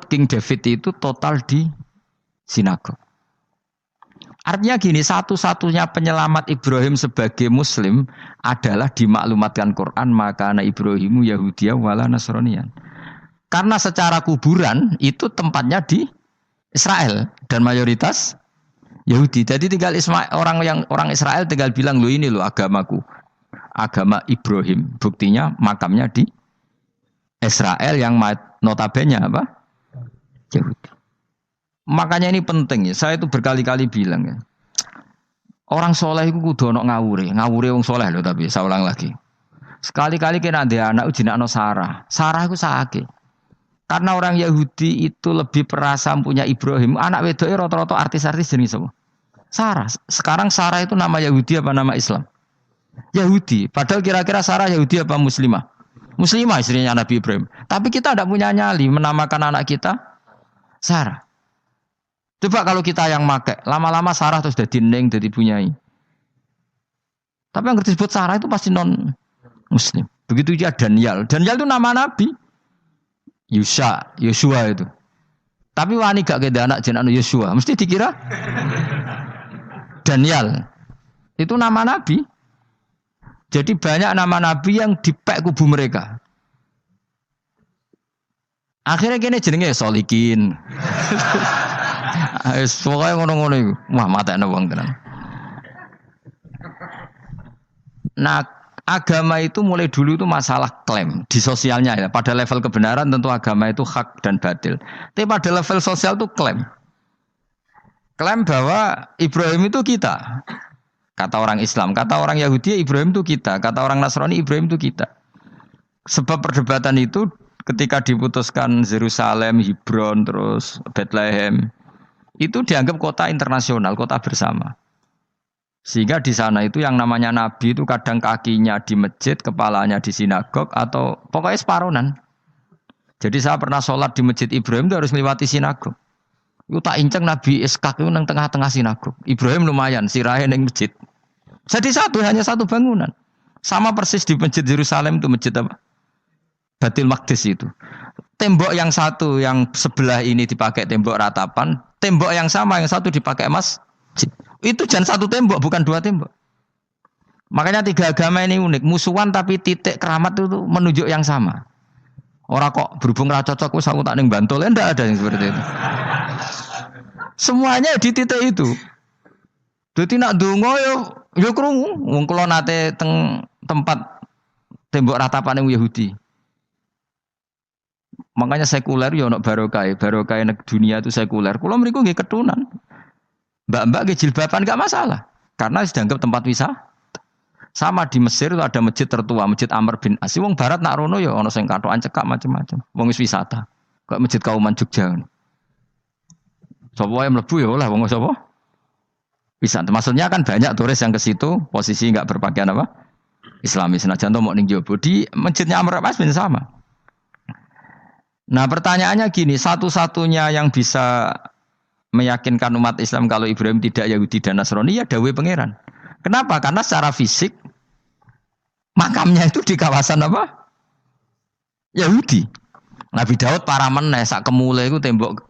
King David itu total di sinagog. Artinya gini, satu-satunya penyelamat Ibrahim sebagai Muslim adalah dimaklumatkan Quran maka anak Ibrahimu Yahudiyah wala Nasraniyan. Karena secara kuburan itu tempatnya di Israel dan mayoritas Yahudi. Jadi tinggal orang Israel tinggal bilang lo ini lo agamaku, agama Ibrahim. Buktinya makamnya di Israel yang notabene apa? Yahudi. Makanya ini penting ya. Saya itu berkali-kali bilang ya. Orang soleh itu kudu ono ngawure wong soleh loh, tapi saya ulang lagi. Sekali-kali kena ada anak jinakno Sarah. Sarah itu sakit. Karena orang Yahudi itu lebih perasa punya Ibrahim. Anak wedoknya rata-rata artis-artis jenis apa? Sarah. Sekarang Sarah itu nama Yahudi apa nama Islam? Yahudi. Padahal kira-kira Sarah Yahudi apa Muslimah? Muslimah istrinya Nabi Ibrahim. Tapi kita tidak punya nyali menamakan anak kita Sarah. Coba kalau kita yang make, lama-lama Sarah terus jadi neng, jadi punyai. Tapi yang disebut Sarah itu pasti non Muslim. Begitu juga Daniel. Daniel itu nama Nabi. Yosua itu. Tapi wani gak keda anak jenaka Yosua. Mesti dikira Daniel. Itu nama Nabi. Jadi banyak nama Nabi yang dipek kubu mereka. Akhirnya kini jenenge Solikin. Pokoknya ngono-ngono itu. Wah matekno wong tenan. Nah, agama itu mulai dulu itu masalah klaim di sosialnya ya. Pada level kebenaran tentu agama itu hak dan batil. Tapi pada level sosial itu klaim. Klaim bahwa Ibrahim itu kita. Kata orang Islam, kata orang Yahudi Ibrahim itu kita, kata orang Nasrani Ibrahim itu kita. Sebab perdebatan itu ketika diputuskan Yerusalem, Hebron, terus Bethlehem, itu dianggap kota internasional, kota bersama. Sehingga di sana itu yang namanya Nabi itu kadang kakinya di masjid, kepalanya di sinagog, atau pokoknya separonan. Jadi saya pernah sholat di masjid Ibrahim itu harus melewati sinagog. Itu tak inceng Nabi Iskak itu nang tengah-tengah sinagog. Ibrahim lumayan, sirahe nang masjid. Jadi hanya satu bangunan. Sama persis di masjid Yerusalem itu masjid apa? Baitul Maqdis itu. Tembok yang satu yang sebelah ini dipakai tembok ratapan, tembok yang sama yang satu dipakai masjid. Itu jangan satu tembok, bukan dua tembok. Makanya tiga agama ini unik, musuhan tapi titik keramat itu menunjuk yang sama. Orang kok berhubung ra cocok wis aku tak ning Bantul, enggak ada yang seperti itu. Semuanya di titik itu. Dadi nak ndonga yo krungu, wong kula nate teng tempat tembok ratapan yang Yahudi. Makanya sekuler yo ono barokah dunia itu sekuler. Kula mriku nggih ketunan. Mbak-mbak nggih jilbaban enggak masalah karena dianggap tempat wisata. Sama di Mesir itu ada masjid tertua, Masjid Amr bin As. Wong barat nak rono ya ana sing katokan cekak macam-macam. Wong wis wisata. Kok Masjid Kauman Jogja. Sapa wae mlebu ya oleh wong sapa? Wisata. Maksudnya kan banyak turis yang ke situ posisi enggak berpakaian apa? Islamis. Senajan to mok ning jowo di Masjidnya Amr bin As bin sama. Nah, pertanyaannya gini, satu-satunya yang bisa meyakinkan umat Islam kalau Ibrahim tidak Yahudi dan Nasrani ya dawuh pangeran. Kenapa? Karena secara fisik makamnya itu di kawasan apa? Yahudi. Nabi Daud para meneh sak kemule iku tembok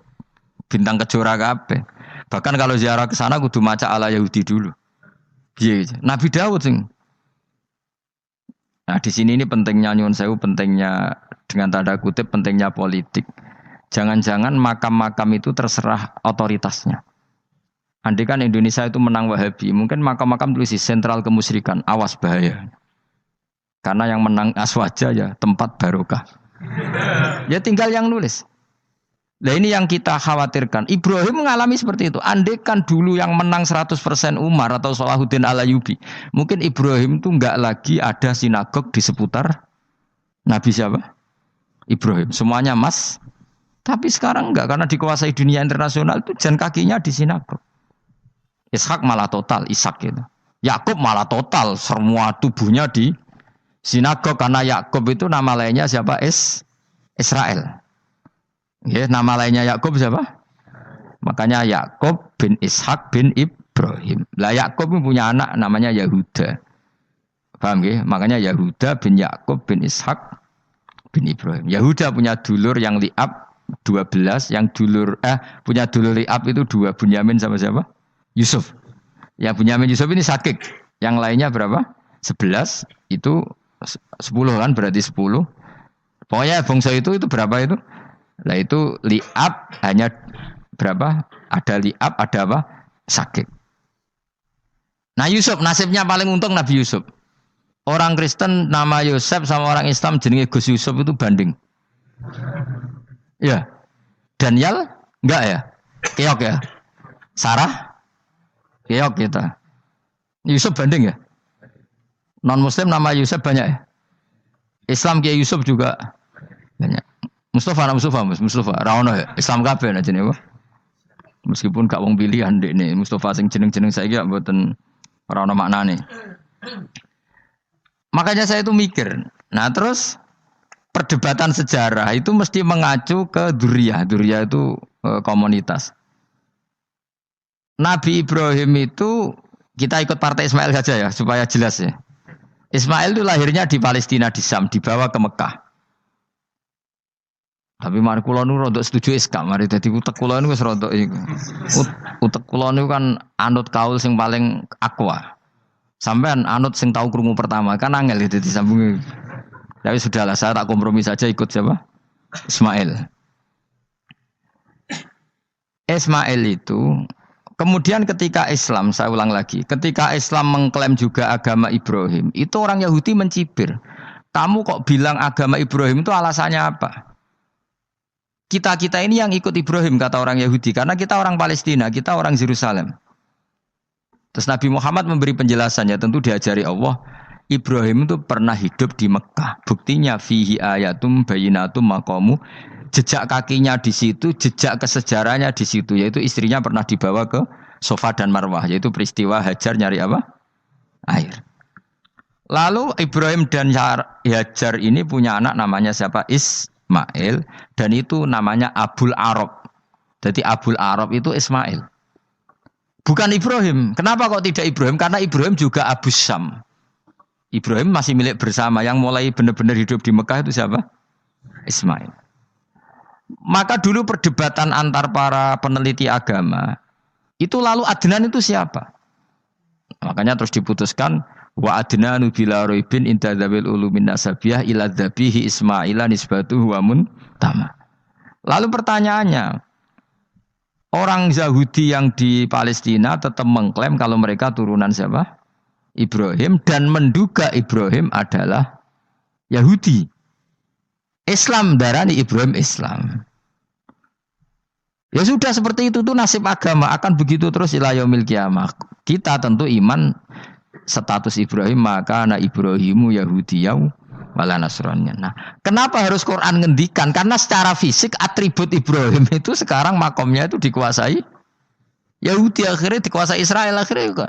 bintang kejora kabeh. Bahkan kalau ziarah ke sana kudu maca ala Yahudi dulu. Piye? Nabi Daud sing. Nah, di sini ini pentingnya nyuwun sewu, pentingnya dengan tanda kutip pentingnya politik. Jangan-jangan makam-makam itu terserah otoritasnya. Andai kan Indonesia itu menang Wahabi, mungkin makam-makam tulis sentral kemusyrikan, awas bahaya. Karena yang menang Aswaja ya tempat barokah. Ya tinggal yang nulis. Nah ini yang kita khawatirkan. Ibrahim mengalami seperti itu. Andai kan dulu yang menang 100% Umar atau Salahuddin Al-Ayyubi, mungkin Ibrahim itu enggak lagi ada sinagog di seputar Nabi siapa? Ibrahim. Semuanya mas. Tapi sekarang enggak, karena dikuasai dunia internasional itu jalan kakinya di sinagog. Ishak malah total, Ishak gitu. Yakub malah total, semua tubuhnya di sinagog karena Yakub itu nama lainnya siapa? Israel. Ya, nama lainnya Yakub siapa? Makanya Yakub bin Ishak bin Ibrahim. Lah Yakub punya anak namanya Yahuda. Paham ya? Makanya Yahuda bin Yakub bin Ishak bin Ibrahim. Yahuda punya dulur yang li'ab 12, yang punya dulur li'ab itu 2, Bunyamin sama siapa? Yusuf. Ya Bunyamin Yusuf ini sakit. Yang lainnya berapa? 11. Itu 10 kan, berarti 10. Pokoknya bangsa itu berapa itu? Nah itu li'ab hanya berapa? Ada li'ab, ada apa? sakit. Nah Yusuf nasibnya paling untung Nabi Yusuf. Orang Kristen nama Yusuf sama orang Islam jenenge Gus Yusuf itu banding. Ya. Daniel enggak ya? Keok ya. Sarah keok kita. Yusuf banding ya? Non Muslim nama Yusuf banyak ya? Islam Kiai Yusuf juga banyak. Mustafa, Raono ya. Islam kabeh aja nih, meskipun gak wong pilihan dek nih. Mustafa sing jeneng-jeneng saya gak mboten Raono maknane. Makanya saya itu mikir. Nah terus perdebatan sejarah itu mesti mengacu ke Duriyah. Duriyah itu komunitas. Nabi Ibrahim itu kita ikut partai Ismail saja ya supaya jelas ya. Ismail itu lahirnya di Palestina di Syam, dibawa ke Mekah. Tapi mari kula nu rodok setuju Iskak, mari dadi utek kula niku wis rodok iku. Utek kula niku kan anut kaul sing paling akwa. Sampean anut sing tahu krungu pertama kan angel itu disambungi. Tapi sudahlah saya tak kompromi saja ikut siapa? Ismail. Ismail itu kemudian ketika Islam, saya ulang lagi, ketika Islam mengklaim juga agama Ibrahim, itu orang Yahudi mencibir. Kamu kok bilang agama Ibrahim itu alasannya apa? Kita ini yang ikut Ibrahim kata orang Yahudi karena kita orang Palestina, kita orang Yerusalem. Terus Nabi Muhammad memberi penjelasannya tentu diajari Allah. Ibrahim itu pernah hidup di Mekah. Buktinya fihi ayatum bayinatum maqamu. Jejak kakinya di situ, jejak kesejarahnya di situ, yaitu istrinya pernah dibawa ke Safa dan Marwah, yaitu peristiwa Hajar nyari apa? Air. Lalu Ibrahim dan Hajar ini punya anak namanya siapa? Ismail, dan itu namanya Abul Arab. Jadi Abul Arab itu Ismail. Bukan Ibrahim. Kenapa kok tidak Ibrahim? Karena Ibrahim juga Abu Syam. Ibrahim masih milik bersama. Yang mulai benar-benar hidup di Mekah itu siapa? Ismail. Maka dulu perdebatan antar para peneliti agama itu lalu Adnan itu siapa? Makanya terus diputuskan wa adnanu bila roibin inda dzawil ulumin nasabiyah ila dzabihi Ismaila nisbatuhu wa muntama. Lalu pertanyaannya, orang Yahudi yang di Palestina tetap mengklaim kalau mereka turunan siapa? Ibrahim, dan menduga Ibrahim adalah Yahudi. Islam darani Ibrahim Islam. Ya sudah seperti itu tuh nasib agama akan begitu terus ila yaumil qiyamah. Kita tentu iman status Ibrahim maka ana Ibrahimu Yahudiyau wala Nasraniyah. Nah, kenapa harus Quran ngendikan? Karena secara fisik atribut Ibrahim itu sekarang makomnya itu dikuasai Yahudi, akhirnya dikuasai Israel akhirnya juga.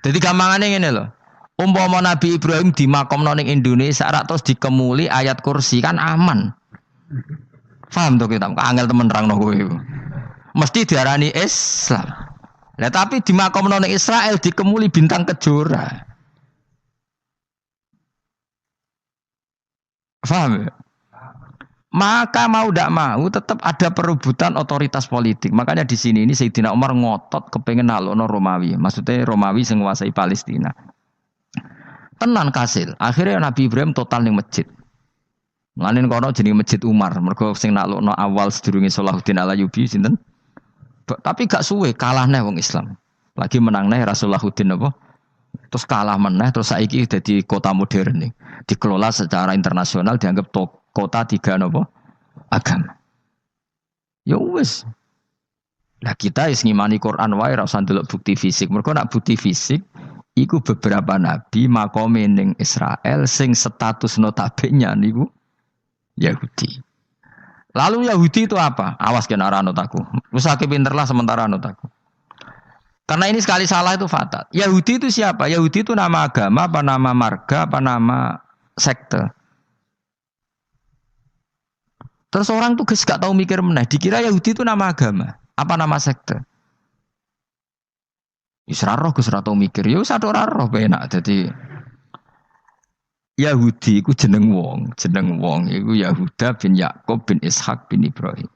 Jadi gampangannya ngene loh. Umpama Nabi Ibrahim di makom ning Indonesia terus dikemuli ayat kursi kan aman. Paham tuh kita? Angel temen nerangno kowe iku. Mesti diarani Islam. Nah, tapi di makom ning Israel dikemuli bintang kejora. Paham ya? Maka mau tidak mau tetap ada perebutan otoritas politik. Makanya di sini ini Sayyidina Umar ngotot kepengen nalokno Romawi. Maksudnya Romawi sing nguasai Palestina. Tenan kasil. Akhirnya Nabi Ibrahim total ning masjid. Mulane kono jenenge Masjid Umar. Mergo sing naklukno awal sedurunge Salahuddin Alayubi sinten? Tapi gak suwe kalah neh wong Islam. Lagi menang neh Rasulullahuddin apa? Terus kalah meneh terus saiki dadi kota modern nih. Dikelola secara internasional dianggap kota tiga napa? Agama. Ya wis. Lah kita is ngimani Quran wae ora usah ndelok bukti fisik. Mergo nak bukti fisik iku beberapa nabi makome ning Israel sing status notabene niku Yahudi. Lalu Yahudi itu apa? Awas kena anut aku. Wis akeh pinterlah sementara anut aku. Karena ini sekali salah itu fatal. Yahudi itu siapa? Yahudi itu nama agama, apa nama marga, apa nama sekte. Terus orang tuh gak tahu mikir meneh. Dikira Yahudi itu nama agama, apa nama sekte. Israroh Gus ora tau mikir, ya wis ora roh penak. Dadi Yahudi iku jeneng wong iku Yahuda bin Yakub bin Ishak bin Ibrahim.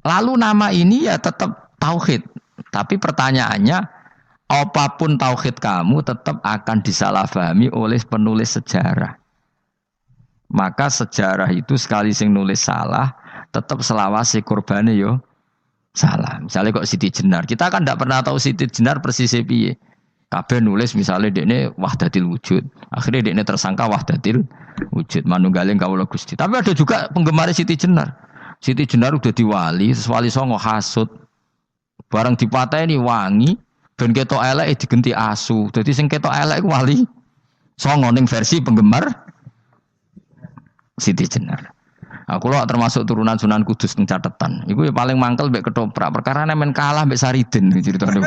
Lalu nama ini ya tetap tauhid, tapi pertanyaannya apapun tauhid kamu tetap akan disalahpahami oleh penulis sejarah. Maka sejarah itu sekali sing nulis salah, tetap selawase korbane yo salah. Misalnya kok Siti Jenar, kita kan tidak pernah tahu Siti Jenar persisnya piye. Kabeh nulis misalnya dekne wahdatil wujud. Akhirnya dekne tersangka wahdatil wujud manunggaling kawula Gusti. Tapi ada juga penggemar Siti Jenar. Siti Jenar udah diwali, wali songo hasud. Barang dipateni wangi, ben ketok elek digenti asu. Dadi sing ketok elek iku wali songo ning versi penggemar Siti Jenar. Aku lho termasuk turunan Sunan Kudus ning catetan. Iku ya paling mangkel mbek ketoprak. Perkara men kalah mbek Saridin ceritane.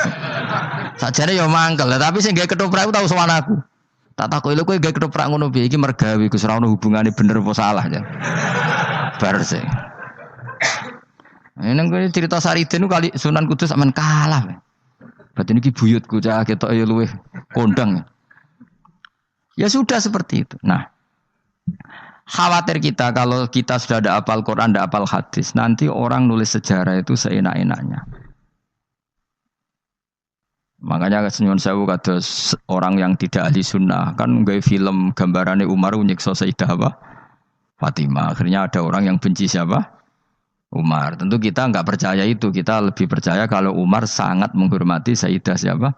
Sakjane ya mangkel, tapi sing gawe ketoprak iku tau sowan aku. Tak takoki lho kowe gawe ketoprak ngono piye iki mergawe Gus ora ono hubungane bener apa salah ya. Bar sih. Ini gue cerita Saridin kali Sunan Kudus men kalah. Berarti ini buyutku cah ketok ya luweh kondang. Ya sudah seperti itu. Nah, khawatir kita kalau kita sudah ada hafal Quran, ada hafal hadis, nanti orang nulis sejarah itu seenak-enaknya. Makanya senyum sewu kados orang yang tidak ahli sunnah kan nggawe film gambarannya Umar nyiksa Sayyidah apa? Fatimah. Akhirnya ada orang yang benci siapa? Umar. Tentu kita enggak percaya itu. Kita lebih percaya kalau Umar sangat menghormati Sayyidah siapa?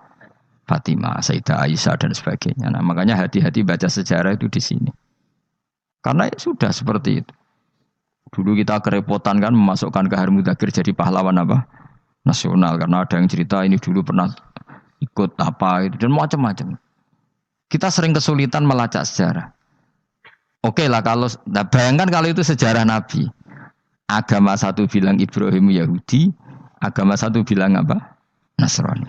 Fatimah, Sayyidah Aisyah dan sebagainya. Nah, makanya hati-hati baca sejarah itu di sini. Karena ya sudah seperti itu. Dulu kita kerepotan kan memasukkan Kahar Mudzakkir jadi pahlawan apa? Nasional. Karena ada yang cerita ini dulu pernah ikut apa itu dan macam-macam. Kita sering kesulitan melacak sejarah. Oke lah kalau, nah bayangkan kalau itu sejarah Nabi. Agama satu bilang Ibrahim Yahudi, agama satu bilang apa? Nasrani.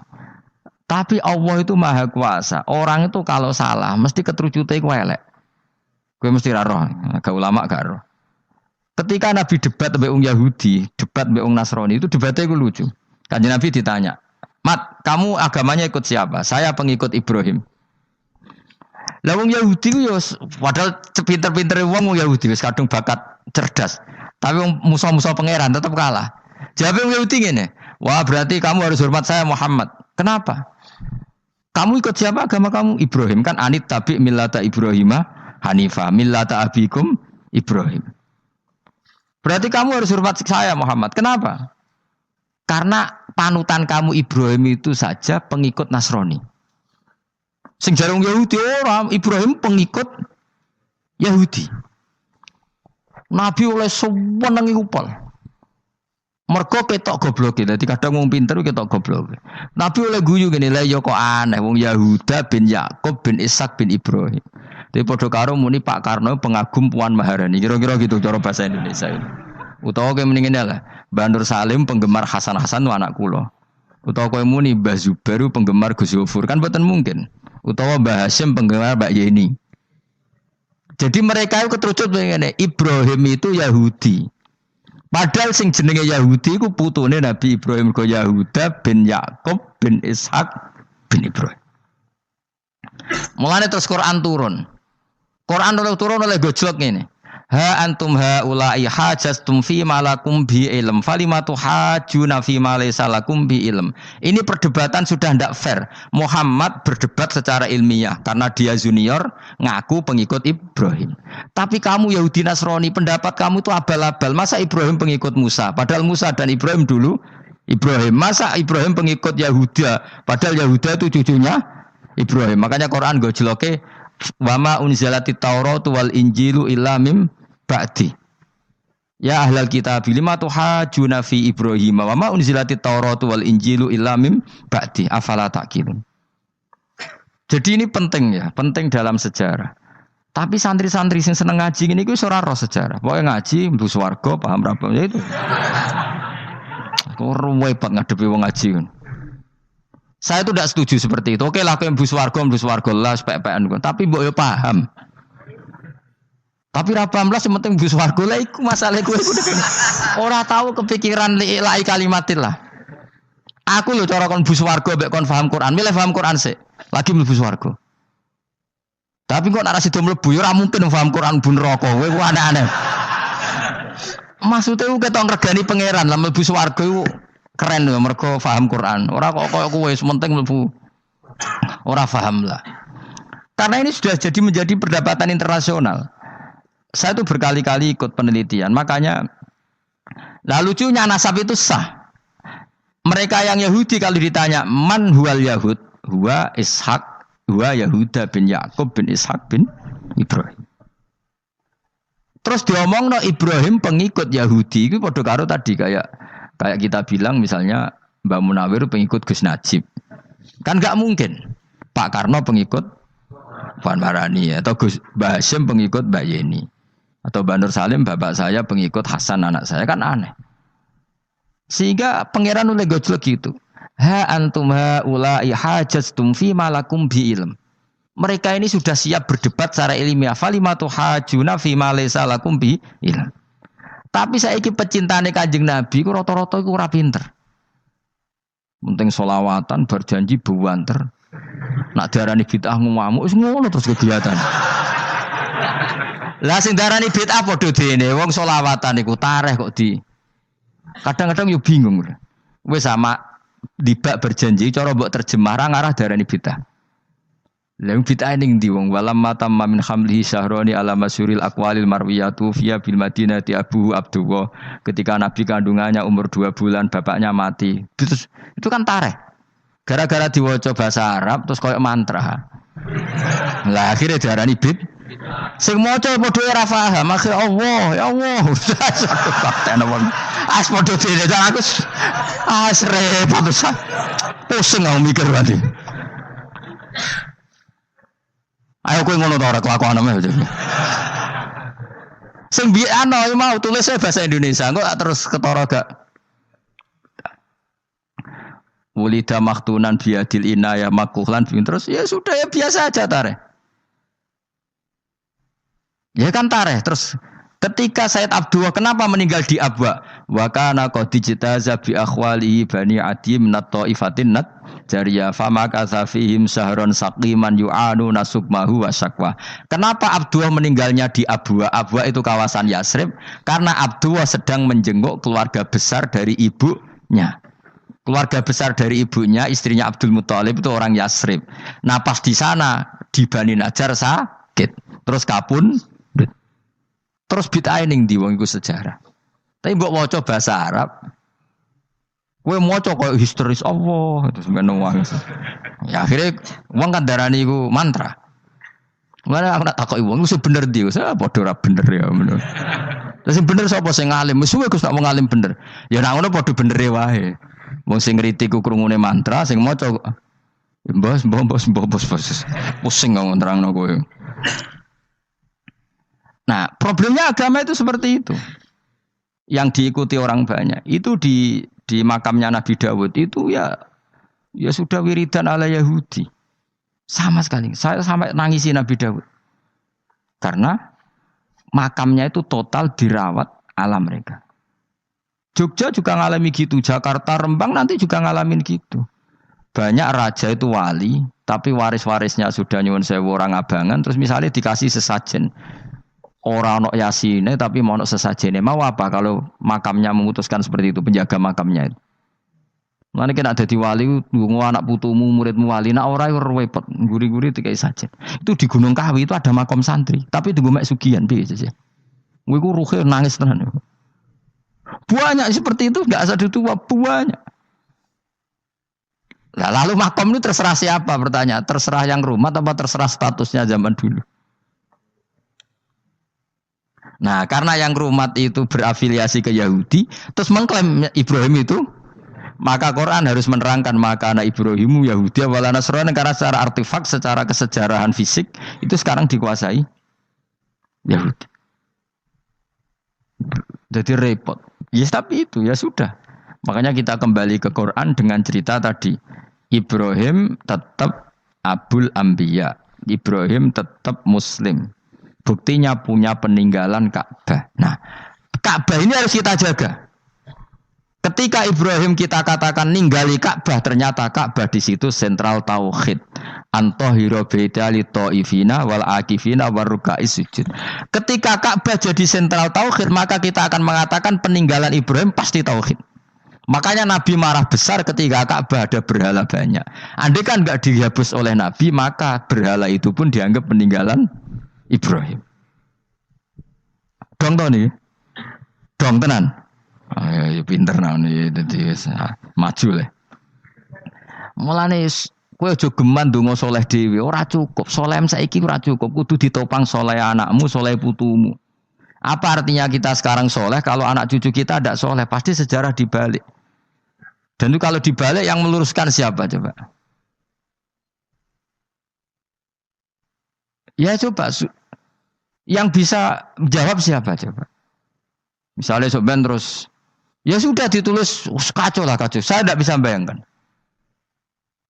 Tapi Allah itu maha kuasa. Orang itu kalau salah mesti keterucute iku elek. Kowe mesti ra roh, agak ulama gak roh. Ketika Nabi debat mbek wong Yahudi, debat mbek wong Nasrani itu debatnya iku lucu. Kanjeng Nabi ditanya, "Mat, kamu agamanya ikut siapa?" "Saya pengikut Ibrahim." Lah wong Yahudi ku yo padahal pinter-pintere wong Yahudi wis kadung bakat cerdas. Tapi wong musuh-musuh pangeran tetap kalah. Jawab wong Yahudi ngene, "Wah, berarti kamu harus hormat saya Muhammad." "Kenapa?" "Kamu ikut siapa agama kamu?" "Ibrahim." Kan anit tabi millata Ibrahimah Hanifah millata abikum Ibrahim. Berarti kamu harus hormat saya Muhammad. Kenapa? Karena panutan kamu Ibrahim itu saja pengikut Nasrani. Sing jarang Yahudi orang Ibrahim pengikut Yahudi. Nabi oleh sewenang upal. Mergo ketok goblok. Dadi kadang wong pinter ketok goblok. Nabi oleh guyu ngene lha ya kok aneh wong Yahuda bin Yakub bin Ishak bin Ibrahim. Dadi padha karo muni Pak Karno pengagum Puan Maharani. Kira-kira gitu cara bahasa Indonesia ini. Utawa kowe muni ngene lah, Mbah Nur Salim penggemar Hasan Hasan anak kula. Utawa kowe muni Mbah Zubair penggemar Gus Yofur kan boten mungkin. Utawa Mbah Hasyim penggemar Mbak Yeni. Jadi mereka itu keterucut ngene, Ibrahim itu Yahudi. Padahal sing jenenge Yahudi iku putune Nabi Ibrahim ko Yahuda bin Yakub bin Ishak bin Ibrahim. Mulane terus Quran turun. Quran turun oleh gojlok ngene. Ha antum haula'i hajastum fi malakum bi ilm falimatu hajuna fi ma laysa lakum bi ilm. Ini perdebatan sudah ndak fair. Muhammad berdebat secara ilmiah karena dia junior ngaku pengikut Ibrahim. Tapi kamu Yahudi Nasrani pendapat kamu itu abal-abal. Masa Ibrahim pengikut Musa? Padahal Musa dan Ibrahim dulu Ibrahim. Masa Ibrahim pengikut Yahuda? Padahal Yahuda itu cucunya Ibrahim. Makanya Quran gojloke wama unzilati Tauratu wal Injilu illa mim ba'di. Ya ahlal kitab lima tuhajuna fi Ibrahim wama unzilati Tauratu wal Injilu illa mim ba'di afala taqilun. Jadi ini penting ya, penting dalam sejarah. Tapi santri-santri sing seneng ngaji ngene iku ora roh sejarah. Pokoke ngaji mlebu swarga paham ra ya itu. Kok ruwet ngadepi wong ngaji kan. Saya itu tidak setuju seperti itu. Oke lah, aku yang bus warga lah, sepek-pekan. Tapi mbok yo paham. Tapi ra paham lah, sementing bus warga lah, iku masalah gue. Ora tahu kepikiran lai kalimatin lah. Aku lho cara kon bus warga, mbek kon paham Quran. Milih paham Quran sih. Lagi mlebu warga. Tapi kok nek ra sida mlebu yo ora mungkin paham Quran bun neraka. Kowe ku aneh-aneh. Maksudnya ku ketok ngregani pangeran lah mlebu warga iku. Keren loh, mereka paham Quran. Orang kok kayak kue, sementing mlebu. Orang paham lah. Karena ini sudah jadi menjadi perdebatan internasional. Saya tuh berkali-kali ikut penelitian. Makanya, lah lucunya nasab itu sah. Mereka yang Yahudi kalau ditanya man huwal Yahud, huwa Ishak, huwa Yahuda bin Yakub bin Ishak bin Ibrahim. Terus diomongno Ibrahim pengikut Yahudi itu padha karo tadi kayak kita bilang misalnya Mbak Munawir pengikut Gus Najib. Kan enggak mungkin. Pak Karno pengikut Puan Marani atau Gus Mbah Hasyim pengikut Mbak Yeni. Atau Mbak Nur Salim bapak saya pengikut Hasan anak saya, kan aneh. Sehingga pangeran oleh gojlek gitu. Ha antum haula'i hajastum fi malakum bi ilm. Mereka ini sudah siap berdebat secara ilmiah. Falimatu hajuna fi ma laysa lakum bi ilm. Tapi saiki pecintane Kanjeng Nabi ku rata-rata iku ora pinter. Penting selawatan berjanji buanter. Nak darani bid'ah ngamuk wis ngono terus kegiatan. Lah sing darani bid'ah padha dene wong selawatan iku tareh kok di. Kadang-kadang yo bingung. Wis sama dibak berjanji cara mbok terjemah ra ngarah darani bid'ah. Lah bid'ah ning ndi wong walam matamma min hamlihi syahrani ala masyuril aqwalil marwiyatu fiya bil madinati Abu Abdullah ketika Nabi kandungannya umur 2 bulan bapaknya mati. Terus itu kan tareh. Gara-gara diwaca bahasa Arab terus koyo mantra. Lah akhirnya diarani bid. Sing maca padha ora paham, akhire Allah, ya Allah. As padha dene aku repot pusing aku mikir berarti. Ayo kowe ngono ta ora kelakuanmu. Sing biyen ana mau tulis bahasa Indonesia, kok terus ketara gak. Wulida maktunan biadil inaya makuhlan terus ya sudah ya biasa aja tareh. Ya kan tareh terus ketika Said Abdullah kenapa meninggal di Abwa? Wa kana qad dijtaza bi akhwalihi bani Adi min at-taifatin nat jariyah fama kasafihim sahron saqiman yu'anu nasukmahu wa syakwa. Kenapa Abdullah meninggalnya di Abwa? Abwa itu kawasan Yasrib karena Abdullah sedang menjenguk keluarga besar dari ibunya. Keluarga besar dari ibunya, istrinya Abdul Muthalib itu orang Yasrib. Nah pas di sana di Bani Najjar sakit, terus kapun, terus bid'ah ning ndi wong iku sejarah. Tapi mbok maca bahasa Arab, kowe maca koyo histeris Allah, terus ngono wae. Ya akhirnya wong kan darani iku mantra. Mana aku nak takoki wong iku bener ndi, saya padha ora bener ya ngono. Terus bener sapa sing ngalim? Wis suwe Gus nak wong ngalim bener. Ya nak ngono padha benere wae. Wong sing ngritik ku krungune mantra, sing maca bos. Pusing ngomong terangno kowe. Nah, problemnya agama itu seperti itu. Yang diikuti orang banyak. Itu di makamnya Nabi Dawud itu ya sudah wiridan ala Yahudi. Sama sekali. Saya sampai nangisi Nabi Dawud. Karena makamnya itu total dirawat ala mereka. Jogja juga ngalami gitu, Jakarta, Rembang nanti juga ngalamin gitu. Banyak raja itu wali, tapi waris-warisnya sudah nyuwun sewu orang abangan, terus misalnya dikasih sesajen. Orang ono yasine tapi mau ono sesajene. Mau apa kalau makamnya memutuskan seperti itu, penjaga makamnya itu. Mulane kena dadi wali nggo anak putumu, muridmu wali, nak ora repot, guri-guri dikai sajen. Itu di Gunung Kawi itu ada makom santri, tapi tunggu mek sugihan piye sih. Kowe iku ruhe nangis tenan. Banyak seperti itu, enggak asal tua banyak. Nah, lalu makom itu terserah siapa pertanyaan? Terserah yang rumah atau terserah statusnya zaman dulu? Nah, karena yang rumat itu berafiliasi ke Yahudi, terus mengklaim Ibrahim itu, maka Quran harus menerangkan maka anak Ibrahimu Yahudi wala Nasrani karena secara artefak, secara kesejarahan fisik itu sekarang dikuasai Yahudi. Jadi repot. Yes, tapi itu ya sudah. Makanya kita kembali ke Quran dengan cerita tadi. Ibrahim tetap Abul Anbiya. Ibrahim tetap Muslim. Buktinya punya peninggalan Ka'bah. Nah, Ka'bah ini harus kita jaga. Ketika Ibrahim kita katakan ninggali Ka'bah, ternyata Ka'bah di situ sentral tauhid. Antahira baitali taifina wal akifina warukais sujud. Ketika Ka'bah jadi sentral tauhid, maka kita akan mengatakan peninggalan Ibrahim pasti tauhid. Makanya Nabi marah besar ketika Ka'bah ada berhala banyak. Andai kan enggak dihapus oleh Nabi, maka berhala itu pun dianggap peninggalan Ibrahim. Dong to nih. Dong tenan. Ya pinter nah nih dadi Maju le. Mulane kowe aja geman ndonga saleh dhewe, ora cukup. Saleh saiki ora cukup, kudu ditopang saleh anakmu, saleh putumu. Apa artinya kita sekarang soleh kalau anak cucu kita tidak soleh? Pasti sejarah dibalik. Dan itu kalau dibalik yang meluruskan siapa coba? Ya coba yang bisa jawab siapa coba? Misalnya soben terus ya sudah ditulis kacau lah kacau. Saya tidak bisa bayangkan.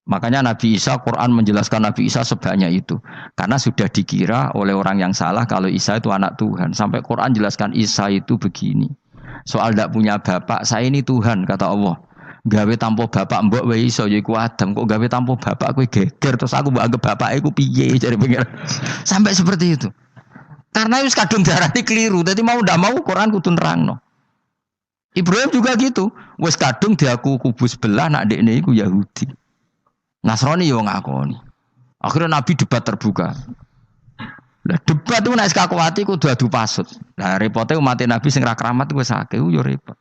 Makanya Nabi Isa, Quran menjelaskan Nabi Isa sebanyak itu. Karena sudah dikira oleh orang yang salah kalau Isa itu anak Tuhan. Sampai Quran jelaskan Isa itu begini. Soal tidak punya bapak, saya ini Tuhan, kata Allah. Gawe tanpa bapak mbok wae iso ya iku Adam. Kok gawe tanpa bapak kowe geger terus aku mbok anggap bapak iku piye jare pengen. Sampai seperti itu. Karena wis kadung darani keliru. Dadi mau ndak mau Quran kudu nerangno. Ibrahim juga gitu. Wis kadung diaku kubu sebelah nak dekne iku Yahudi. Nasrani yo ngakoni. Akhirnya Nabi debat terbuka. Lah debat itu nek kakuati kudu adu pasut. Lah repote umat Nabi sing ra keramat wis akeh yo repot.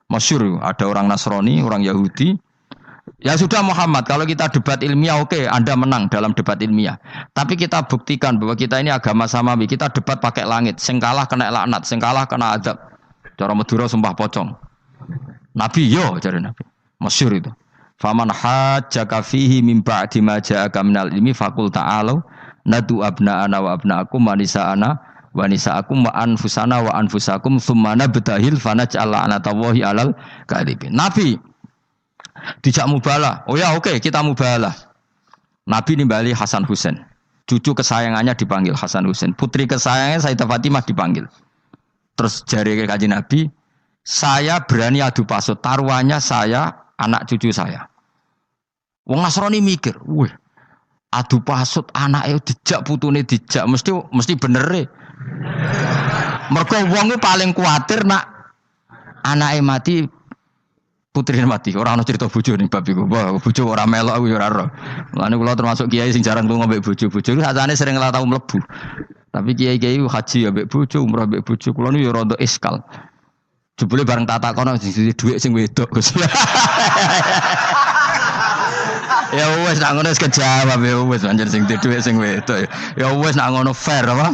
Masyhur ada orang Nasrani, orang Yahudi. Ya sudah Muhammad, kalau kita debat ilmiah oke, Anda menang dalam debat ilmiah. Tapi kita buktikan bahwa kita ini agama samawi. Kita debat pakai langit, sing kalah kena laknat, sing kalah kena adab. Cara Madura sumpah pocong. Nabi yo jare Nabi. Masyhur itu. Faman hajjaka fihi min ba'di ma ja'aka minal ilmi faqul ta'alu nadu abna'ana wa abna'akum wa nisa'ana wa nisa'akum wa anfusana wa anfusakum thumma nabtahil fanaj'al la'natallahi 'alal kadhibin. Nabi dijak mubalah. Oh ya oke, kita mubalah. Nabi nimbali Hasan Husain. Cucu kesayangannya dipanggil Hasan Husain. Putri kesayangannya Sayyidah Fatimah dipanggil. Terus jari Kanjeng Nabi, saya berani adu pasut. Taruhannya saya anak cucu saya. Wong Nasrani mikir, wih, adu pasut anake dijak putune dijak mesti bener e. Mergo wong paling kuwatir nak anake mati putrine mati. Ora ana cerita bojo ning bab iku. Wah, bojo ora melok aku ya ora ero. Mulane kula termasuk kiai sing jarang lunga mbek bojo. Bojo sakjane sering ora tau mlebu. Tapi kiai-kiai haji ya mbek bojo, umrah mbek bojo. Kula nu ya rada iskal. Jebule bareng tak takono sing dhuwit sing wedok Gus. Ya wis nak ngono wis kejawab ya wis anjir sing dhuwit sing wedok. Ya wis nak ngono fair apa?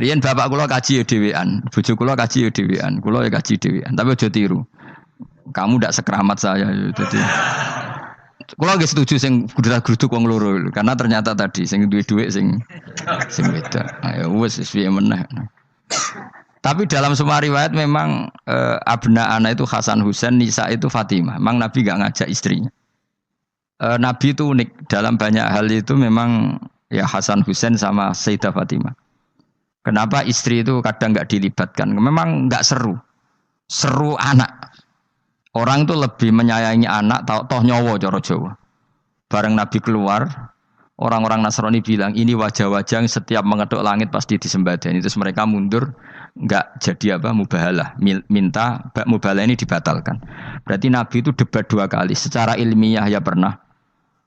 Riyen bapak kula kaji ya dhewean, bojo kula kaji ya dhewean, kula ya kaji dhewean, tapi aja tiru. Kamu ndak sekeramat saya jadi. Kula nggih setuju sing gudrak-gruduk wong loro karena ternyata tadi sing duwe dhuwit sing wedok. Ya wis piye meneh. Tapi dalam semua riwayat memang abna ana itu Hasan Husain, Nisa itu Fatimah. Memang Nabi gak ngajak istrinya. Nabi itu unik dalam banyak hal itu memang ya Hasan Husain sama Sayyidah Fatimah. Kenapa istri itu kadang gak dilibatkan? Memang gak seru. Seru anak. Orang itu lebih menyayangi anak toh nyawa cara Jawa. Bareng Nabi keluar, orang-orang Nasrani bilang ini wajah-wajah yang setiap mengetuk langit pasti disembadani. Terus mereka mundur, enggak jadi mubahalah. Minta mubahalah ini dibatalkan. Berarti Nabi itu debat 2 kali. Secara ilmiah ya pernah.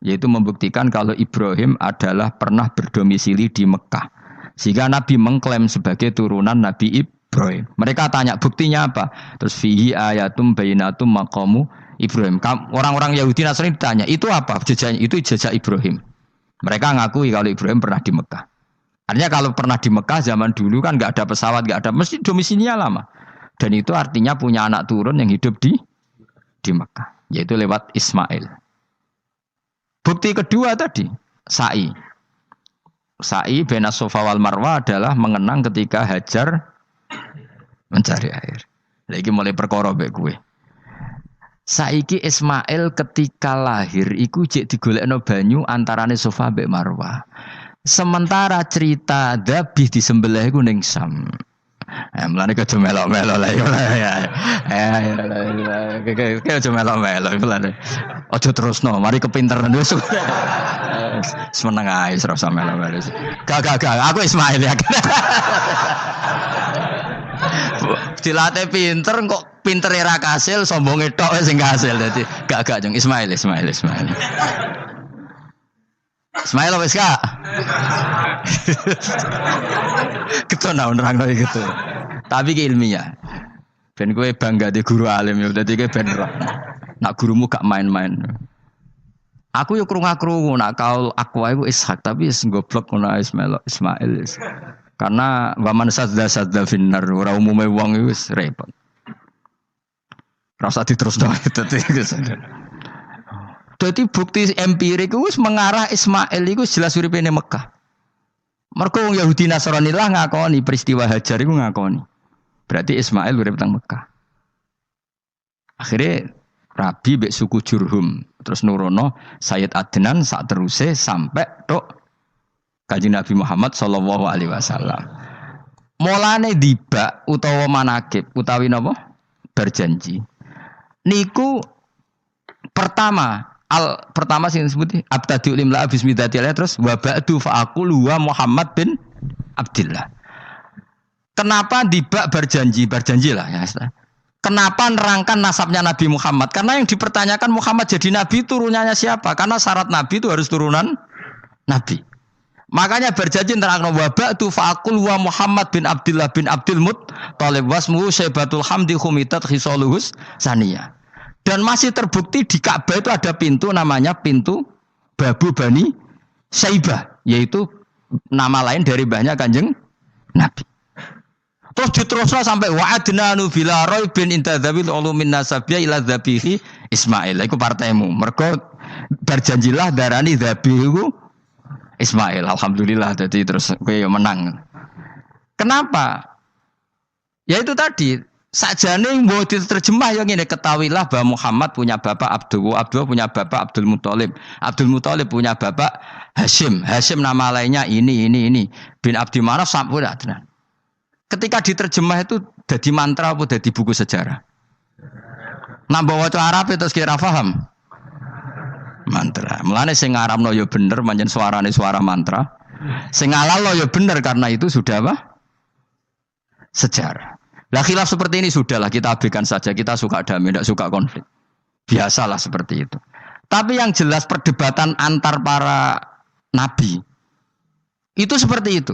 Yaitu membuktikan kalau Ibrahim adalah pernah berdomisili di Mekah. Sehingga Nabi mengklaim sebagai turunan Nabi Ibrahim. Mereka tanya buktinya apa? Terus fihi ayatum bainatum maqamu Ibrahim. Orang-orang Yahudi Nasrani ditanya, itu apa? Jejaknya itu jejak Ibrahim. Mereka ngakui kalau Ibrahim pernah di Mekah. Artinya kalau pernah di Mekah zaman dulu kan nggak ada pesawat, nggak ada, mesti domisilinya lama. Dan itu artinya punya anak turun yang hidup di Mekah, yaitu lewat Ismail. Bukti kedua tadi, sa'i. Sa'i baina Safa wal Marwah adalah mengenang ketika Hajar mencari air. Lagi mulai perkara mbek kowe. Saiki Ismail ketika lahir iku jek digolekno banyu antarane Safa mbek Marwah. Sementara cerita dzabih disembelih iku ning Sam. Mulane kudu melok-melok lah ya. Kudu melok-melok mulane. Aja terusno, mari kepinteran wis. Semeneng ae ora usah melok-melok. Gak, aku Ismail ya. Dilatih pinter kok pintere ra kasil, sombonge tok sing kasil. Dadi gak jeng Ismail. Ismail wis Kak. Keton nerangno gitu. Tapi ki ilmiah. Ben kowe bangga di guru alim ya dadi kowe ben roh. Nak gurumu gak main-main. Aku yo krungu-krungu nak kaul aku iku Ishak tapi wis goblok ngono Ismail. Karena waman sadza finnar ora umume wong iku wis repot. Rasa diterusno dadi bukti empirik wis mengarah Ismail iku jelas uripe ning Mekah. Mergo wong Yahudi Nasrani lah ngakoni peristiwa Hajar iku ngakoni. Berarti Ismail urip teng Mekah. Akhirnya Rabi mbek suku Jurhum terus nurono Sayyid Adnan sak teruse sampai tok Kanjeng Nabi Muhammad sallallahu alaihi wasallam. Mulane dibak utawa manakib utawi napa berjanji. Niku pertama sing disebut abtadiul imla bismillahirrahmanirrahim terus wa ba'du fa aqulu wa Muhammad bin Abdullah. Kenapa dibak berjanji lah ya. Kenapa nerangkan nasabnya Nabi Muhammad? Karena yang dipertanyakan Muhammad jadi Nabi turunannya siapa? Karena syarat Nabi itu harus turunan Nabi. Makanya berjanji nerangkan wabak tu faakul wa Muhammad bin Abdullah bin Abdul Muttalib wasmuhu Syaibatul Hamdi Khumitat Khisaluhus Saniyah. Dan masih terbukti di Ka'bah itu ada pintu namanya pintu Babu Bani Syaibah, yaitu nama lain dari banyak Kanjeng Nabi. Terus diteruslah sampai wa'adnanu bila raibin intadzabil ulumin nasabiyya ila dzabihi Ismail. Iku partaimu. Mergo berjanjilah darani dzabihu Ismail. Alhamdulillah jadi terus kowe menang. Kenapa? Ya itu tadi, sakjane mbok diterjemah yang ngene ketahuilah bahwa Muhammad punya bapak Abdullah punya bapak Abdul Muthalib punya bapak Hashim nama lainnya ini bin Abdi Manaf sampai Adnan. Ketika diterjemah itu jadi mantra apa jadi buku sejarah? Nambah waca Arab terus kira paham? Mantra. Mulane sing ngarapno ya bener pancen suarane suara mantra. Sing ngalalo ya bener karena itu sudah apa? Sejarah. Lah khilaf seperti ini sudahlah kita abaikan saja. Kita suka damai, tidak suka konflik. Biasalah seperti itu. Tapi yang jelas perdebatan antar para nabi itu seperti itu.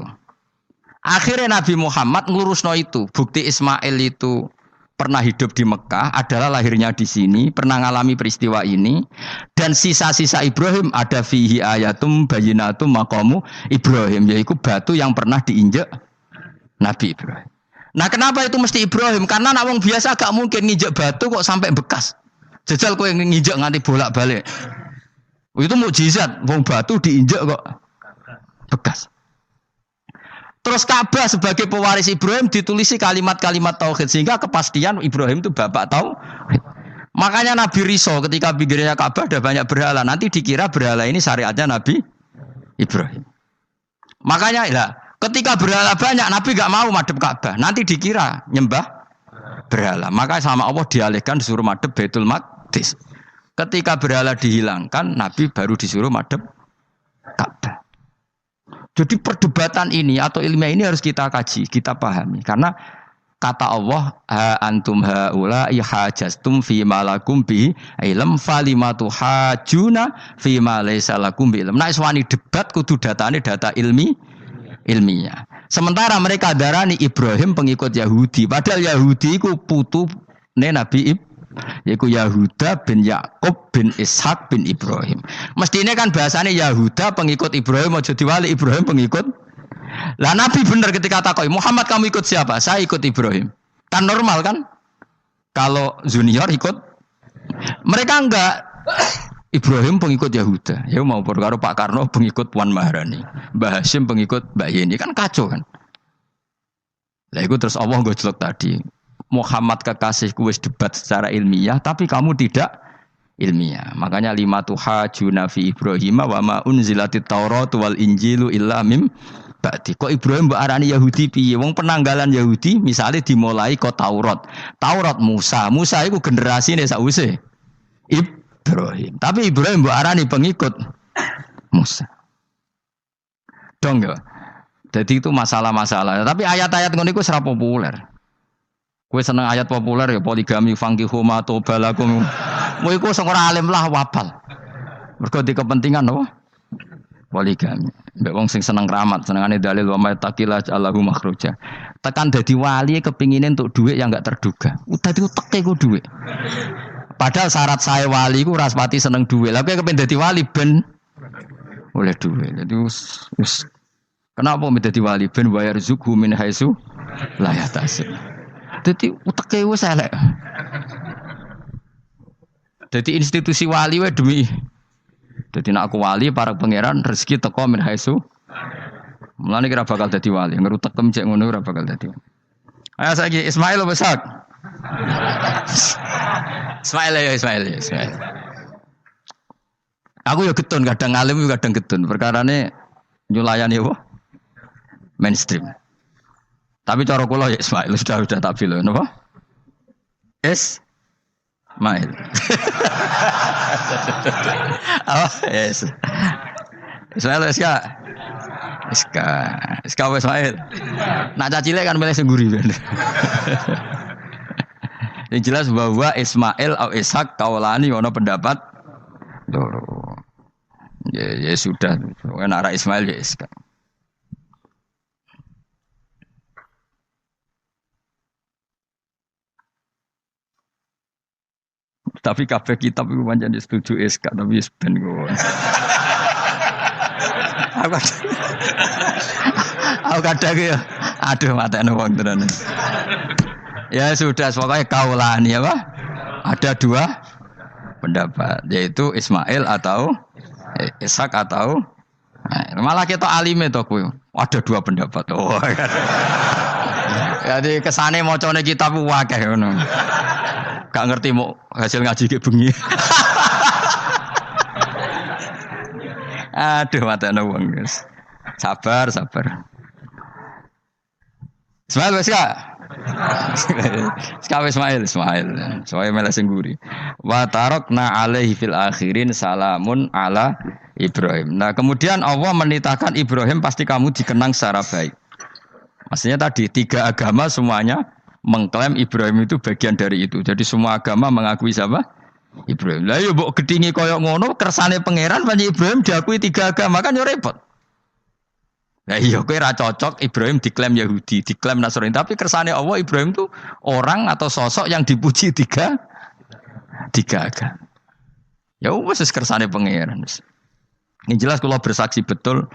Akhirnya Nabi Muhammad ngelurusno itu. Bukti Ismail itu pernah hidup di Mekah, adalah lahirnya di sini, pernah ngalami peristiwa ini. Dan sisa-sisa Ibrahim ada fihi ayatum bayinatum maqamu Ibrahim, yaitu batu yang pernah diinjak Nabi Ibrahim. Nah kenapa itu mesti Ibrahim? Karena nak wong biasa gak mungkin nginjak batu kok sampai bekas. Jajal kowe nginjak nganti bolak-balik. Itu mukjizat, wong batu diinjak kok bekas. Terus Ka'bah sebagai pewaris Ibrahim ditulisi kalimat-kalimat tauhid sehingga kepastian Ibrahim itu bapak tauhid. Makanya Nabi Riso ketika pinggirnya Ka'bah ada banyak berhala, nanti dikira berhala ini syariatnya Nabi Ibrahim. Makanya lah ketika berhala banyak Nabi gak mau madhep Ka'bah, nanti dikira nyembah berhala. Maka sama Allah dialihkan disuruh madhep Baitul Maqdis. Ketika berhala dihilangkan Nabi baru disuruh madhep Ka'bah. Jadi perdebatan ini atau ilmiah ini harus kita kaji, kita pahami. Karena kata Allah, ha antum haula ihajastum fi ma lakum bi ilm falimatu hajuna fi ma laysa lakum bi ilm. Nek wani debat kudu datane data ilmiah. Sementara mereka darani Ibrahim pengikut Yahudi, padahal Yahudi iku putune Nabi Ibrahim. Yaitu Yahuda bin Yakub bin Ishak bin Ibrahim. Mestinya kan bahasanya Yahuda pengikut Ibrahim, aja diwali Ibrahim pengikut. Lah Nabi benar ketika takoi Muhammad kamu ikut siapa? Saya ikut Ibrahim. Kan normal kan? Kalau junior ikut, mereka enggak. Ibrahim pengikut Yahuda. Ya mau perkara Pak Karno pengikut Puan Maharani, Mbah Hashim pengikut Mbak Yeni, kan kacau kan? Lah itu terus Allah gojlok tadi. Muhammad kekasihku wis debat secara ilmiah tapi kamu tidak ilmiah. Makanya lima tuhajuna fi Ibrahim wa ma unzilatit Taurat wal Injilu illa mim ba'di. Kok Ibrahim mbok arani Yahudi piye? Wong penanggalan Yahudi misalnya dimulai kok Taurat. Taurat Musa iku generasine sakwise Ibrahim. Tapi Ibrahim mbok arani pengikut Musa. Dong ya. Jadi itu masalah-masalah. Tapi ayat-ayat ngono iku ora populer. Kowe seneng ayat populer ya poligami fangkihu ma tobalakum. Kowe iku sing ora alim lah wapal. Mergo di kepentingan apa? Poligami. Mbak wong sing seneng keramat, senengane dalil wa may taqila Allahu makhraja. Tekan dadi wali kepingine untuk duit yang enggak terduga. Dadi uteke ku duit. Padahal syarat saya wali ku raspati seneng duit. Lah kowe kepengin dadi wali ben oleh duit. Jadi us kenapa menjadi wali ben bayar zuku min haitsu la yahtasib. Dadi uteke wis elek. Dadi institusi wali wae demi. Dadi nek aku wali para pangeran rezeki teko min haitsu. Mulane kira bakal dadi wali, ngerutek cek ngono ora bakal dadi. Ayo saiki Ismail besak. Ismail. Aku ya getun kadang alim kadang getun. Perkarane nyulayani apa? Mainstream. Tapi cara kula ya Ismail sudah tak pilih napa? Ismail. Oh, yes. Ismail Iska Ismail. Nak cacile kan milih sengguri ben. Yang jelas bahwa Ismail atau Ishak kaulani ono pendapat loro. Ya sudah. Nek arah Ismail ya Iska. Tapi kabeh kitab iku pancen setuju SK tapi ben kok. Aku kadang ya aduh matane wong tenan. Ya sudah pokoknya kaulani apa? Ada dua pendapat yaitu Ismail atau Ishak atau malah kita alime to kowe. Ada dua pendapat. Oh. Jadi kesane macane kitab akeh ngono. Gak ngerti mau hasil ngaji ke bengi. Aduh matane wong guys. Sabar. Ismail wis gak? Ismail. Soale malah sengguri. Wa tarakna alaihi fil akhirin salamun ala Ibrahim. Nah, kemudian Allah menitahkan Ibrahim pasti kamu dikenang secara baik. Maksudnya tadi tiga agama semuanya mengklaim Ibrahim itu bagian dari itu. Jadi semua agama mengakui siapa? Ibrahim. Lah yo mbok gedhingi kaya ngono kersane pangeran panjenengan Ibrahim diakui tiga agama kan yo repot. Lah iya kowe ra cocok Ibrahim diklaim Yahudi, diklaim Nasrani, tapi kersane Allah Ibrahim itu orang atau sosok yang dipuji tiga agama. Ya wis kersane pangeran. Ini jelas kalau bersaksi betul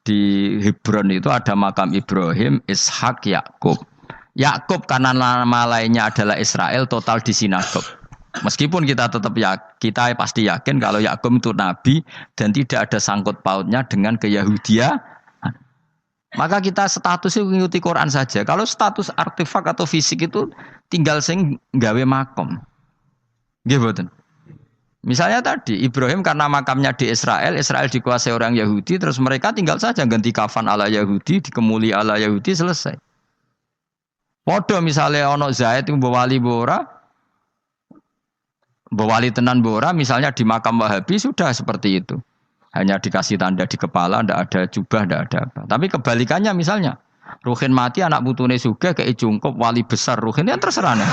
di Hebron itu ada makam Ibrahim, Ishak, Yakub. Yakub karena nama lainnya adalah Israel total di sinagog. Meskipun kita tetap kita pasti yakin kalau Yakub itu nabi dan tidak ada sangkut pautnya dengan keyahudian. Maka kita statusnya mengikuti Quran saja. Kalau status artefak atau fisik itu tinggal sing gawe makom. Nggih mboten. Misalnya tadi Ibrahim karena makamnya di Israel dikuasai orang Yahudi, terus mereka tinggal saja ganti kafan ala Yahudi, dikemuli ala Yahudi, selesai. Podo misalnya ono Zaid yang bawali bora, bawali tenan bora, misalnya di makam Wahabi sudah seperti itu. Hanya dikasih tanda di kepala, ndak ada jubah, ndak ada apa. Tapi kebalikannya misalnya, Ruhin mati anak putune sugih kei jungkup wali besar Ruhin ya terserah nih.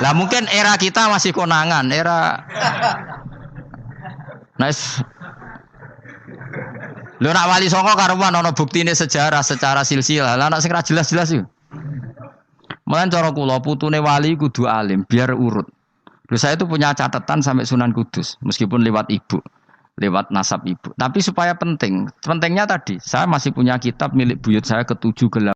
Lah mungkin era kita masih konangan, era nice. Lho nak wali songo karuan ana buktine sejarah secara silsilah. Lah nak sing ra jelas-jelas yo. Mulan cara kula putune wali kudu alim biar urut. Lho saya itu punya catatan sampai Sunan Kudus meskipun lewat ibu, lewat nasab ibu. Tapi supaya penting. Pentingnya tadi saya masih punya kitab milik buyut saya ke-7 ke-8.